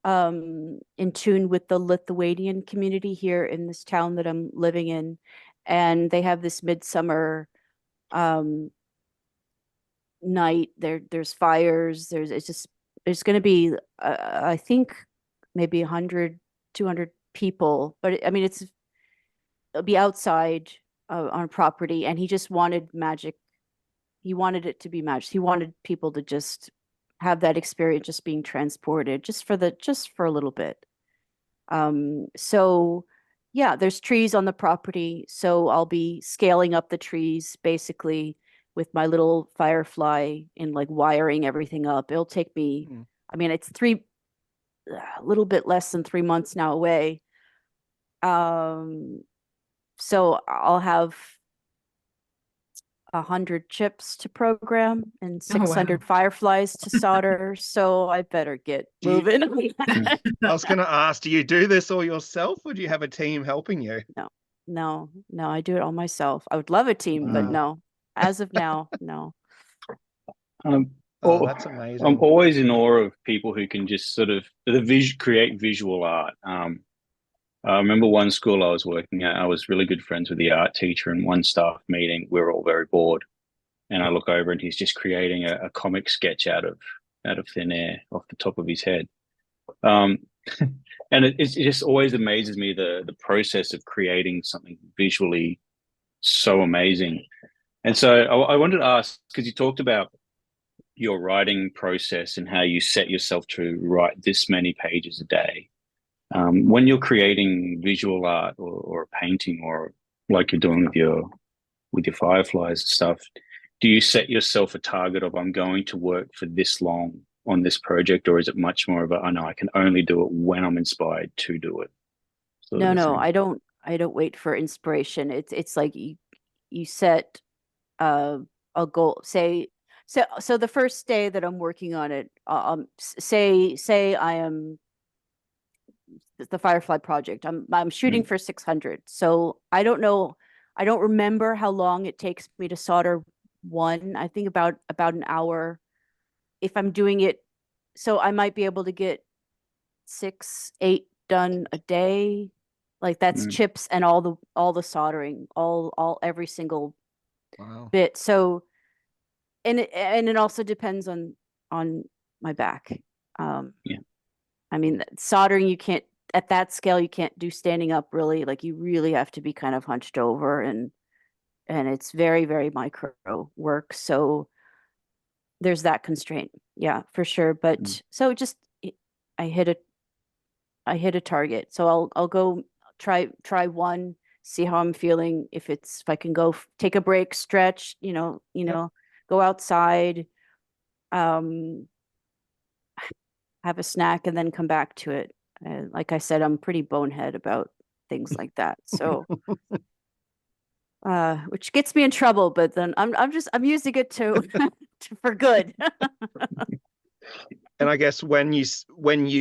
in tune with the Lithuanian community here in this town that I'm living in, and they have this midsummer night. There's fires. There's going to be I think maybe 100, 200 people, but I mean it'll be outside on property, and he just wanted magic. He wanted it to be magic. He wanted people to just have that experience, just being transported just for a little bit. So yeah, there's trees on the property, so I'll be scaling up the trees basically with my little firefly and like wiring everything up. It'll take me, I mean, it's a little bit less than 3 months now away. So I'll have 100 chips to program and 600 fireflies to solder. So I better get moving. I was going to ask, do you do this all yourself, or do you have a team helping you? No, I do it all myself. I would love a team, but no, as of now, no. That's amazing. I'm always in awe of people who can just sort of create visual art. I remember one school I was working at, I was really good friends with the art teacher, and one staff meeting, we were all very bored. And I look over and he's just creating a comic sketch out of thin air off the top of his head. And it just always amazes me the process of creating something visually so amazing. And so I wanted to ask, because you talked about your writing process and how you set yourself to write this many pages a day. When you're creating visual art or a painting, or like you're doing with your fireflies and stuff, do you set yourself a target of, I'm going to work for this long on this project, or is it much more of a, I know I can only do it when I'm inspired to do it? No, I don't wait for inspiration. It's like you set a goal. So the first day that I'm working on it, say I am the Firefly project. I'm shooting for 600. So I don't know. I don't remember how long it takes me to solder one. I think about an hour if I'm doing it. So I might be able to get 6, 8 done a day. Like that's chips and all the soldering, every single bit. So and it also depends on my back. I mean, soldering, you can't, at that scale, you can't do standing up really. Like you really have to be kind of hunched over, and it's very, very micro work. So there's that constraint. Yeah, for sure. But so just, I hit a target. So I'll go try one, see how I'm feeling. If I can go take a break, stretch, go outside, have a snack, and then come back to it. And like I said, I'm pretty bonehead about things like that. So, which gets me in trouble, but then I'm using it for good. And I guess when you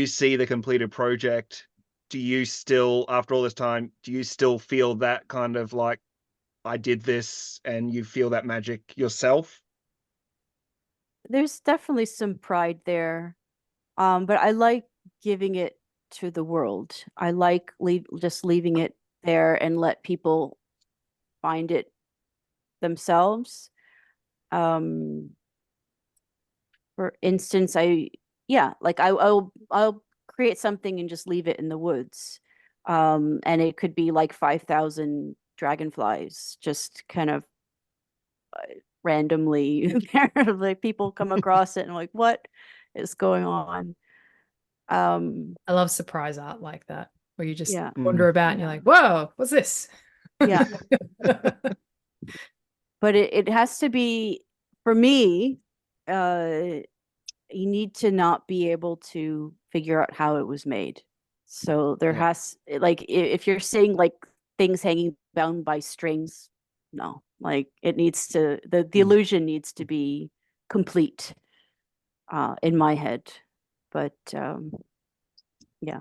see the completed project, do you still, after all this time, do you still feel that kind of like, I did this, and you feel that magic yourself? There's definitely some pride there. But I like giving it to the world. I like just leaving it there and let people find it themselves. For instance, I'll create something and just leave it in the woods. And it could be like 5,000 dragonflies just kind of randomly there. Like people come across it and like, what is going on? I love surprise art like that, where you just Yeah. wander about and you're like, whoa, what's this? Yeah. But it has to be, for me, you need to not be able to figure out how it was made. So there has, like, if you're seeing like things hanging bound by strings, no, like it needs to, the illusion needs to be complete in my head. But yeah.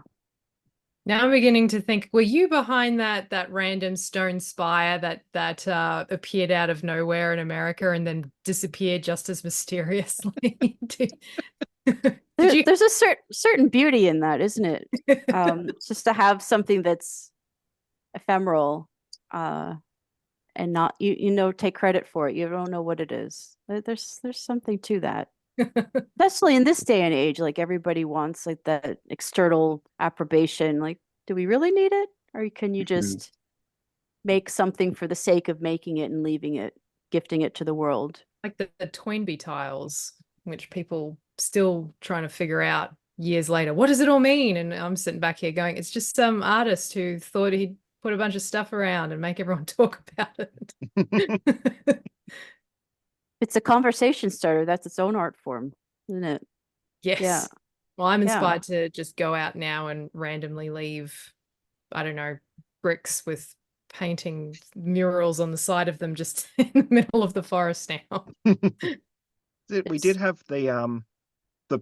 Now I'm beginning to think, were you behind that random stone spire that appeared out of nowhere in America and then disappeared just as mysteriously? There's a certain beauty in that, isn't it? Just to have something that's ephemeral, and not take credit for it. You don't know what it is. There's something to that. Especially in this day and age, like everybody wants like that external approbation. Like, do we really need it? Or can you just make something for the sake of making it and leaving it, gifting it to the world? Like the Toynbee tiles, which people still trying to figure out years later. What does it all mean? And I'm sitting back here going, it's just some artist who thought he'd put a bunch of stuff around and make everyone talk about it. It's a conversation starter. That's its own art form, isn't it? Yes. Yeah. Well, I'm inspired to just go out now and randomly leave, I don't know, bricks with painting murals on the side of them just in the middle of the forest now. We did have the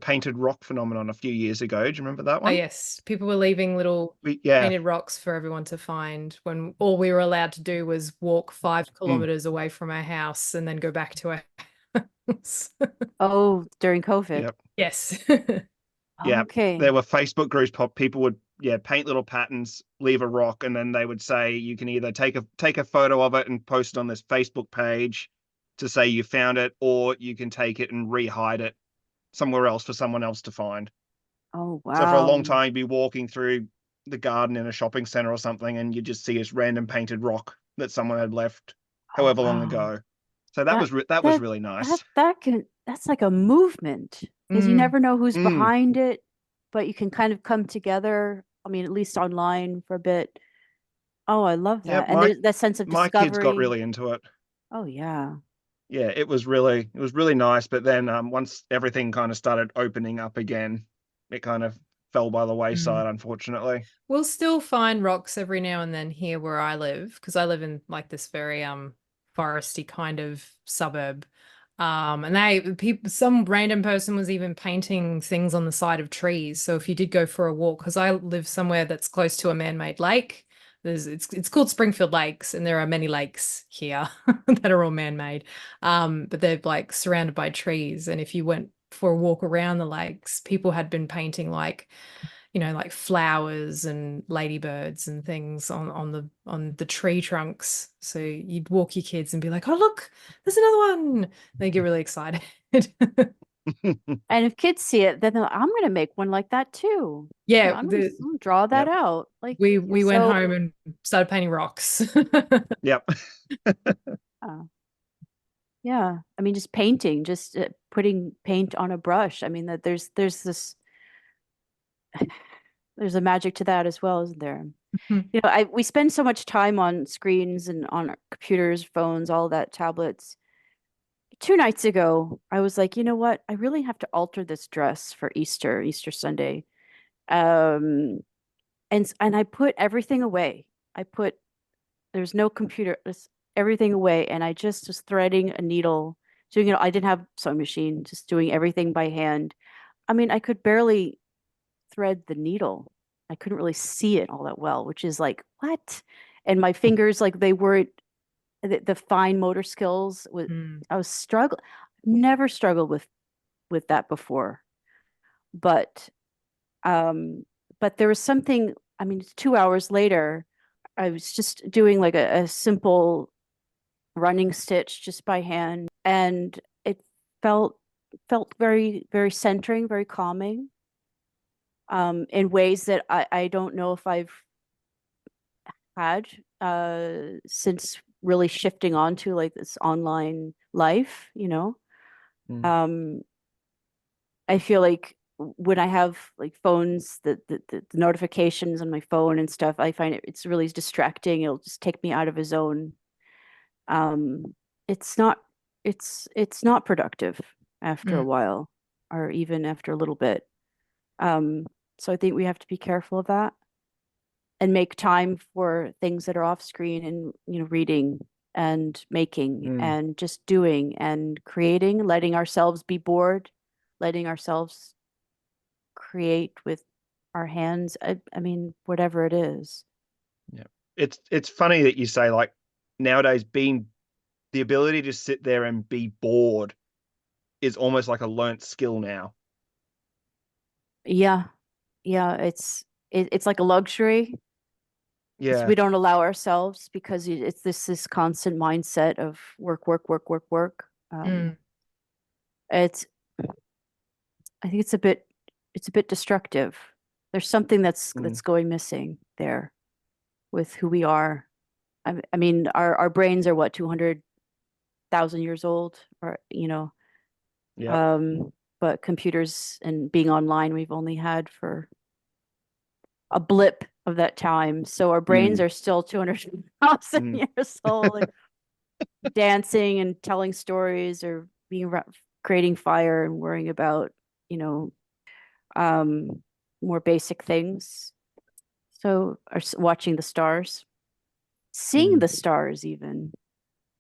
painted rock phenomenon a few years ago. Do you remember that one? Oh, yes. People were leaving little painted rocks for everyone to find when all we were allowed to do was walk 5 kilometers away from our house and then go back to our house. Oh, during COVID. Yep. Yes. Yeah. Okay. There were Facebook groups people would paint little patterns, leave a rock, and then they would say you can either take a photo of it and post it on this Facebook page to say you found it, or you can take it and re-hide it somewhere else for someone else to find. Oh, wow. So for a long time you'd be walking through the garden in a shopping center or something and you just see this random painted rock that someone had left however long ago. So that was really nice. That's like a movement, because you never know who's behind it, but you can kind of come together. I mean, at least online for a bit. Oh, I love that. And there's that sense of discovery. My kids got really into it. Oh, yeah. Yeah, it was really nice. But then once everything kind of started opening up again, it kind of fell by the wayside, unfortunately. We'll still find rocks every now and then here where I live, because I live in like this very foresty kind of suburb. And some random person was even painting things on the side of trees. So if you did go for a walk, because I live somewhere that's close to a man-made lake, it's called Springfield Lakes, and there are many lakes here that are all man-made, but they're like surrounded by trees. And if you went for a walk around the lakes, people had been painting like flowers and ladybirds and things on the tree trunks. So you'd walk your kids and be like, oh, look, there's another one. They get really excited. And if kids see it, then they're like, I'm going to make one like that too. Yeah, I'm going to draw that out. Like we went home and started painting rocks. Yep. Yeah, I mean, just painting, just putting paint on a brush. I mean, that there's this there's a magic to that as well, isn't there? We spend so much time on screens and on our computers, phones, all that, tablets. 2 nights ago, I was like, you know what? I really have to alter this dress for Easter Sunday. And I put everything away. There's no computer, everything away. And I just was threading a needle, doing I didn't have sewing machine, just doing everything by hand. I mean, I could barely thread the needle. I couldn't really see it all that well, which is like, what? And my fingers, like they weren't, the fine motor skills I was struggling. Never struggled with that before. but there was something, I mean, 2 hours later, I was just doing like a simple running stitch just by hand, and it felt very, very centering, very calming, in ways that I don't know if I've had since really shifting onto like this online life, you know. Mm. I feel like when I have like phones, the notifications on my phone and stuff, I find it's really distracting. It'll just take me out of a zone. Um, it's not it's not productive after a Mm. while, or even after a little bit. So I think we have to be careful of that and make time for things that are off screen, and reading and making Mm. and just doing and creating, letting ourselves be bored, letting ourselves create with our hands. I mean, whatever it is. Yeah. It's funny that you say, like, nowadays being the ability to sit there and be bored is almost like a learnt skill now. Yeah. Yeah, it's like a luxury because Yeah. we don't allow ourselves, because it's this constant mindset of work, work, work, work, work. Mm. It's I think it's a bit destructive. There's something that's Mm. going missing there with who we are. I mean, our brains are what, 200,000 years old, or Yeah. but computers and being online, we've only had for a blip of that time. So our brains Mm. are still 200,000 Mm. years old, like dancing and telling stories, or creating fire and worrying about, you know, um, more basic things. So, or watching the stars, seeing Mm. the stars, even.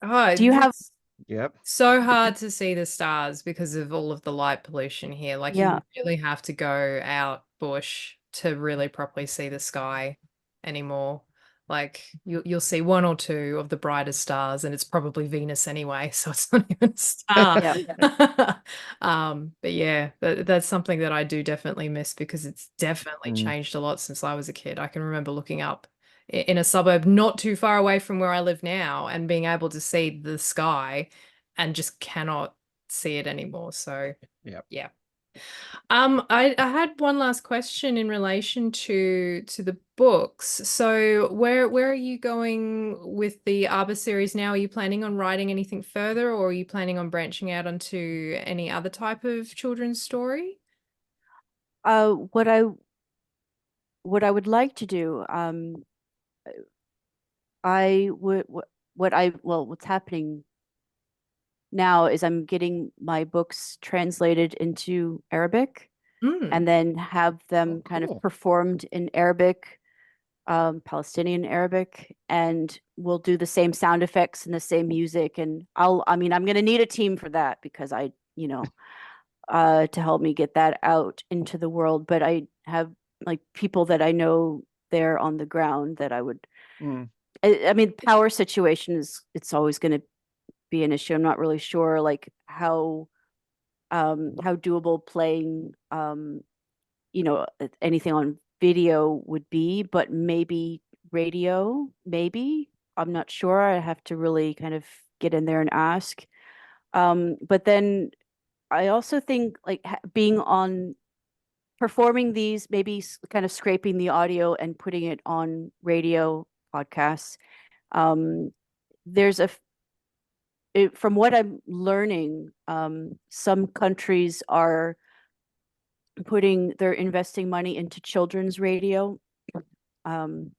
Oh, Do you have, it's Yep. so hard to see the stars because of all of the light pollution here. Like yeah, you really have to go out bush to really properly see the sky anymore. Like you'll see one or two of the brightest stars, and it's probably Venus anyway, so it's not even a star. yeah, But yeah, that's something that I do definitely miss, because it's definitely Mm. changed a lot since I was a kid. I can remember looking up in a suburb not too far away from where I live now and being able to see the sky, and just cannot see it anymore. So Yep. yeah. I had one last question in relation to the books. So where are you going with the Arbor series now? Are you planning on writing anything further, or are you planning on branching out onto any other type of children's story? uh, what I would like to do, I would what I well, what's happening now is I'm getting my books translated into Arabic, Mm. and then have them Oh, kind of cool. performed in Arabic, Palestinian Arabic, and we'll do the same sound effects and the same music. And I mean, I'm going to need a team for that, because to help me get that out into the world. But I have like people that I know there on the ground that I would, Mm. I mean, power situation is, it's always going to be an issue. I'm not really sure like how doable playing anything on video would be, but maybe radio, maybe. I'm not sure. I have to really kind of get in there and ask. But then I also think like being on performing these, maybe kind of scraping the audio and putting it on radio podcasts. Um, there's from what I'm learning, some countries are they're investing money into children's radio. Um,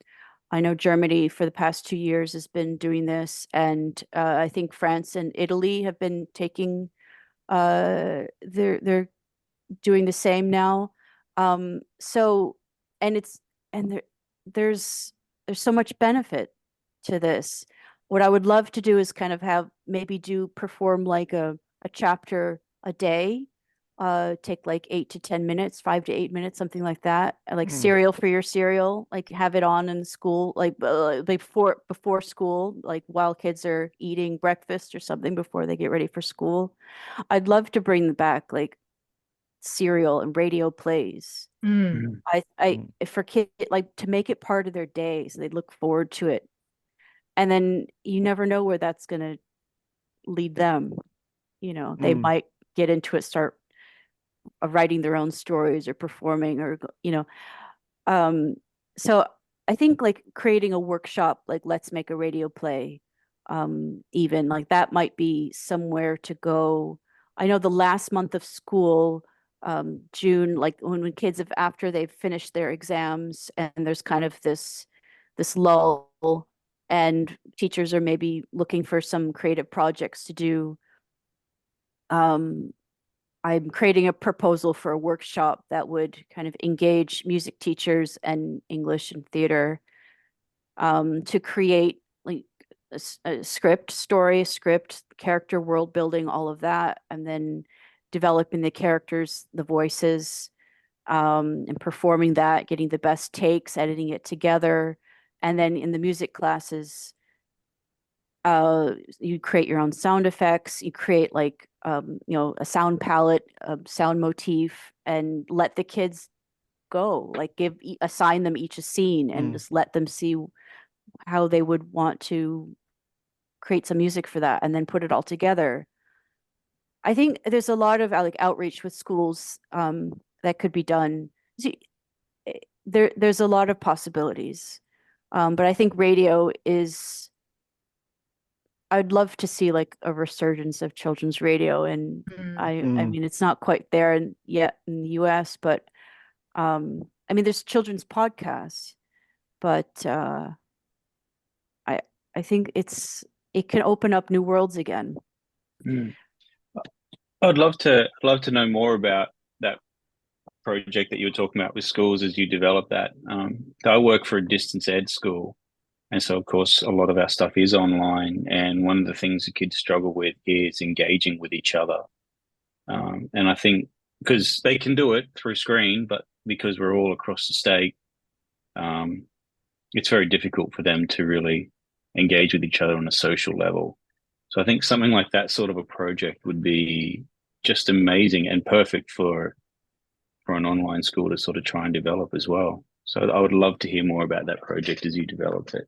I know Germany for the past 2 years has been doing this, and I think France and Italy have been taking. They're doing the same now. So, and it's and there's so much benefit to this. What I would love to do is kind of have maybe perform like a chapter a day, take like 8 to 10 minutes, 5 to 8 minutes, something like that. Like Mm. cereal for your cereal, like have it on in school, like before school, like while kids are eating breakfast or something before they get ready for school. I'd love to bring back like serial and radio plays. Mm. For kids, like to make it part of their day, so they look forward to it. And then you never know where that's going to lead them. They might get into it, start writing their own stories or performing, or so I think like creating a workshop, like let's make a radio play, even like that might be somewhere to go. I know the last month of school, June, like when kids have, after they've finished their exams, and there's kind of this lull, and teachers are maybe looking for some creative projects to do. I'm creating a proposal for a workshop that would kind of engage music teachers and English and theater, to create like a script, character, world building, all of that, and then developing the characters, the voices, and performing that, getting the best takes, editing it together. And then in the music classes, you create your own sound effects, you create like a sound palette, a sound motif, and let the kids go, like assign them each a scene, and just let them see how they would want to create some music for that, and then put it all together. I think there's a lot of like outreach with schools that could be done. See, there's a lot of possibilities, but I think radio is. I'd love to see like a resurgence of children's radio, and I mean it's not quite there yet in the US, but I mean there's children's podcasts, but I think it can open up new worlds again. I'd love to know more about that project that you were talking about with schools as you develop that. I work for a distance ed school. And so, of course, a lot of our stuff is online. And one of the things the kids struggle with is engaging with each other. And I think because they can do it through screen, but because we're all across the state, it's very difficult for them to really engage with each other on a social level. So I think something like that sort of a project would be just amazing and perfect for an online school to sort of try and develop as well. So I would love to hear more about that project as you develop it,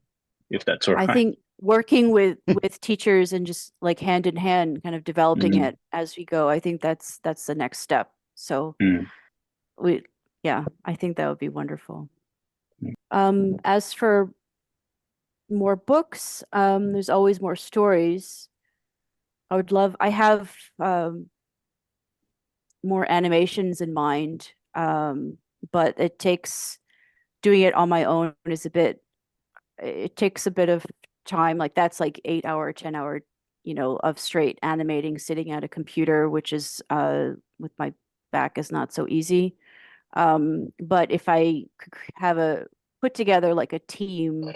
if that's all right. I think working with teachers and just like hand in hand, kind of developing it as we go, I think that's the next step. So I think that would be wonderful. As for more books, there's always more stories. I have more animations in mind, but it takes, doing it on my own it takes a bit of time. Like that's like 8-hour, 10-hour, of straight animating, sitting at a computer, which is with my back is not so easy. But if I could put together like a team,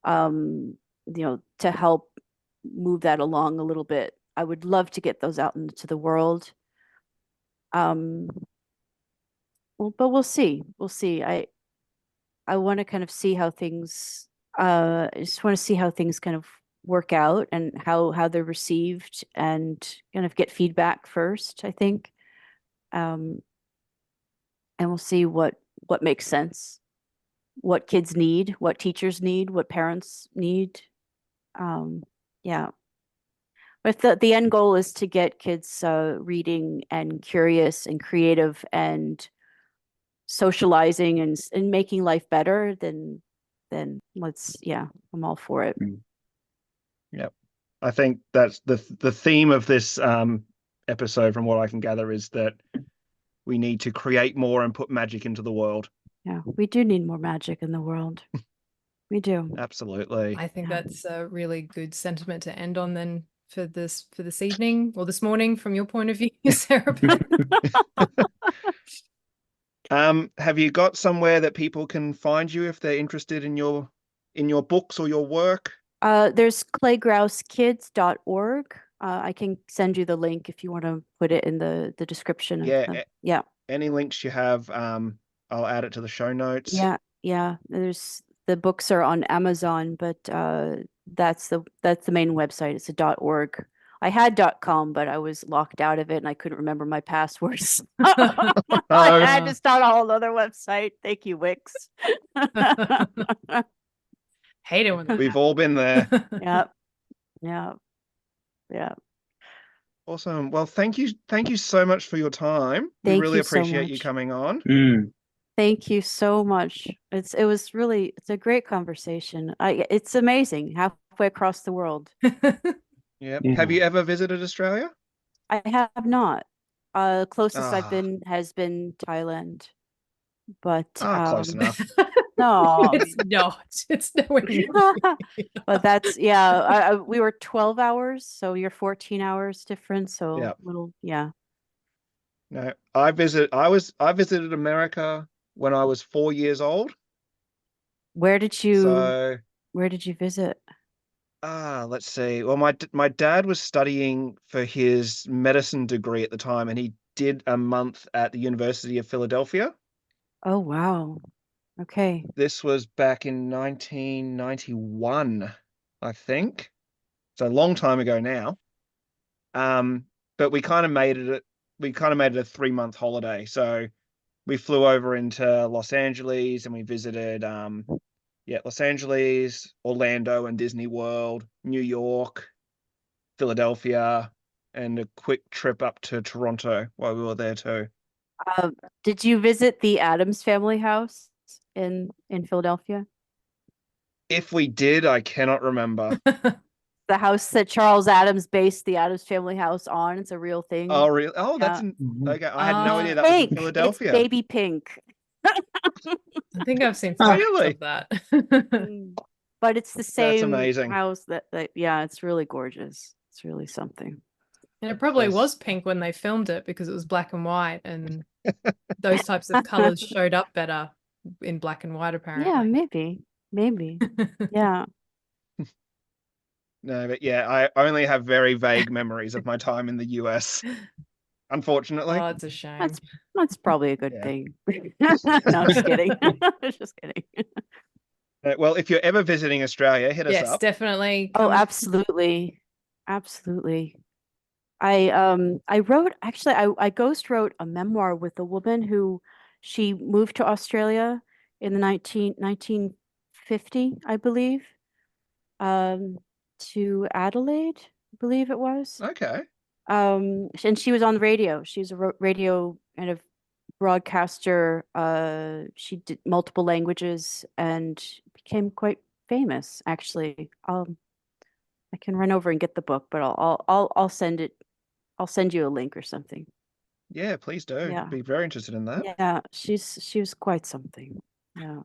to help move that along a little bit, I would love to get those out into the world. Well, but we'll see. I want to kind of see how things. I just want to see how things kind of work out, and how they're received, and kind of get feedback first, I think. And we'll see what makes sense, what kids need, what teachers need, what parents need. Yeah. But the end goal is to get kids reading and curious and creative and socializing and making life better, then I'm all for it. Yep. I think that's the theme of this episode, from what I can gather, is that we need to create more and put magic into the world. Yeah, we do need more magic in the world. We do. Absolutely. I think that's a really good sentiment to end on then for this evening, or this morning from your point of view, Sarah. Have you got somewhere that people can find you if they're interested in your books or your work? There's claygrousekids.org. I can send you the link if you want to put it in the description. Yeah. Any links you have, I'll add it to the show notes. Yeah. The books are on Amazon, but that's the main website. It's a .org. I had .com, but I was locked out of it and I couldn't remember my passwords. Oh. I had to start a whole other website. Thank you, Wix. Hate it when that We've all been there. Yep. Yeah. Yeah. Awesome. Well, thank you so much for your time. We Thank really you so appreciate you much. coming on. Mm. Thank you so much. It's a great conversation. It's amazing halfway across the world. Yeah. Yeah. Have you ever visited Australia? I have not. Closest I've Ah. been has been Thailand, but Close enough. no, It's not. It's nowhere near. but that's we were 12 hours, so you're 14 hours difference. So Yeah. little, yeah. No, I visited America when I was 4 years old. Where did you So visit? let's see. Well, my dad was studying for his medicine degree at the time, and he did a month at the University of Philadelphia. Oh wow. Okay. This was back in 1991, I think. So a long time ago now. But we kind of made it a 3-month holiday. So we flew over into Los Angeles and we visited Los Angeles, Orlando and Disney World, New York, Philadelphia, and a quick trip up to Toronto while we were there too. Did you visit the Addams Family house in Philadelphia? If we did, I cannot remember. The house that Charles Addams based the Addams Family house on. It's a real thing. Oh, really? Oh, that's Yeah. okay. I had no idea that was in Pink. Philadelphia. It's baby pink. I think I've seen Oh, photos really? of that. But it's the That's same amazing. house that yeah, it's really gorgeous. It's really something. And it probably Yes. was pink when they filmed it because it was black and white, and those types of colors showed up better in black and white, Yeah, apparently. maybe. Yeah. No, but yeah, I only have very vague memories of my time in the US, unfortunately. Oh, it's a shame. That's probably a good Yeah. thing. No, I'm just kidding. Just kidding. Well, if you're ever visiting Australia, hit us Yes, up. definitely. Oh, come- absolutely. Absolutely. I wrote, actually, I ghost wrote a memoir with a woman who she moved to Australia in the 1950, I believe, to Adelaide, I believe it was. Okay. And she was on the radio. She's a radio kind of broadcaster. She did multiple languages and became quite famous, actually. I can run over and get the book, but I'll send it. I'll send you a link or something. Yeah, please do. Yeah. Be very interested in that. Yeah, she was quite something. Yeah.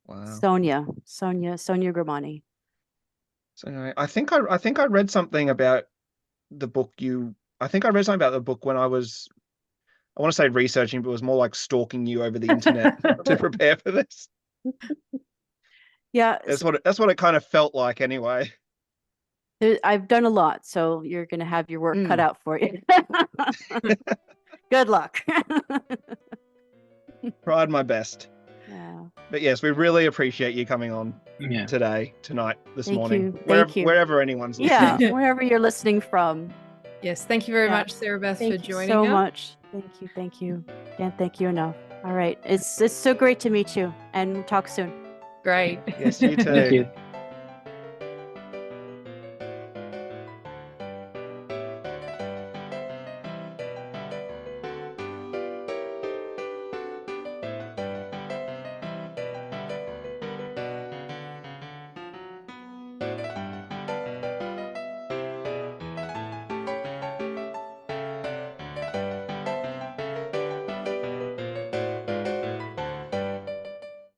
Wow. Sonia Gramani. So anyway, I think I read something about the book I think I read something about the book when I want to say researching, but it was more like stalking you over the internet to prepare for this. Yeah, That's what it kind of felt like anyway. I've done a lot, so you're gonna have your work cut out for you. Good luck. Tried my best. Yeah. But yes, we really appreciate you coming on Yeah. tonight, this Thank morning. you. Thank you. Wherever anyone's Yeah, listening. wherever you're listening from. Yes, thank you very Yeah. much, Sarah Beth, Thank for you joining so us. much. Thank you. Can't thank you enough. All right. It's so great to meet you, and talk soon. Great. Yes, you too. Thank you.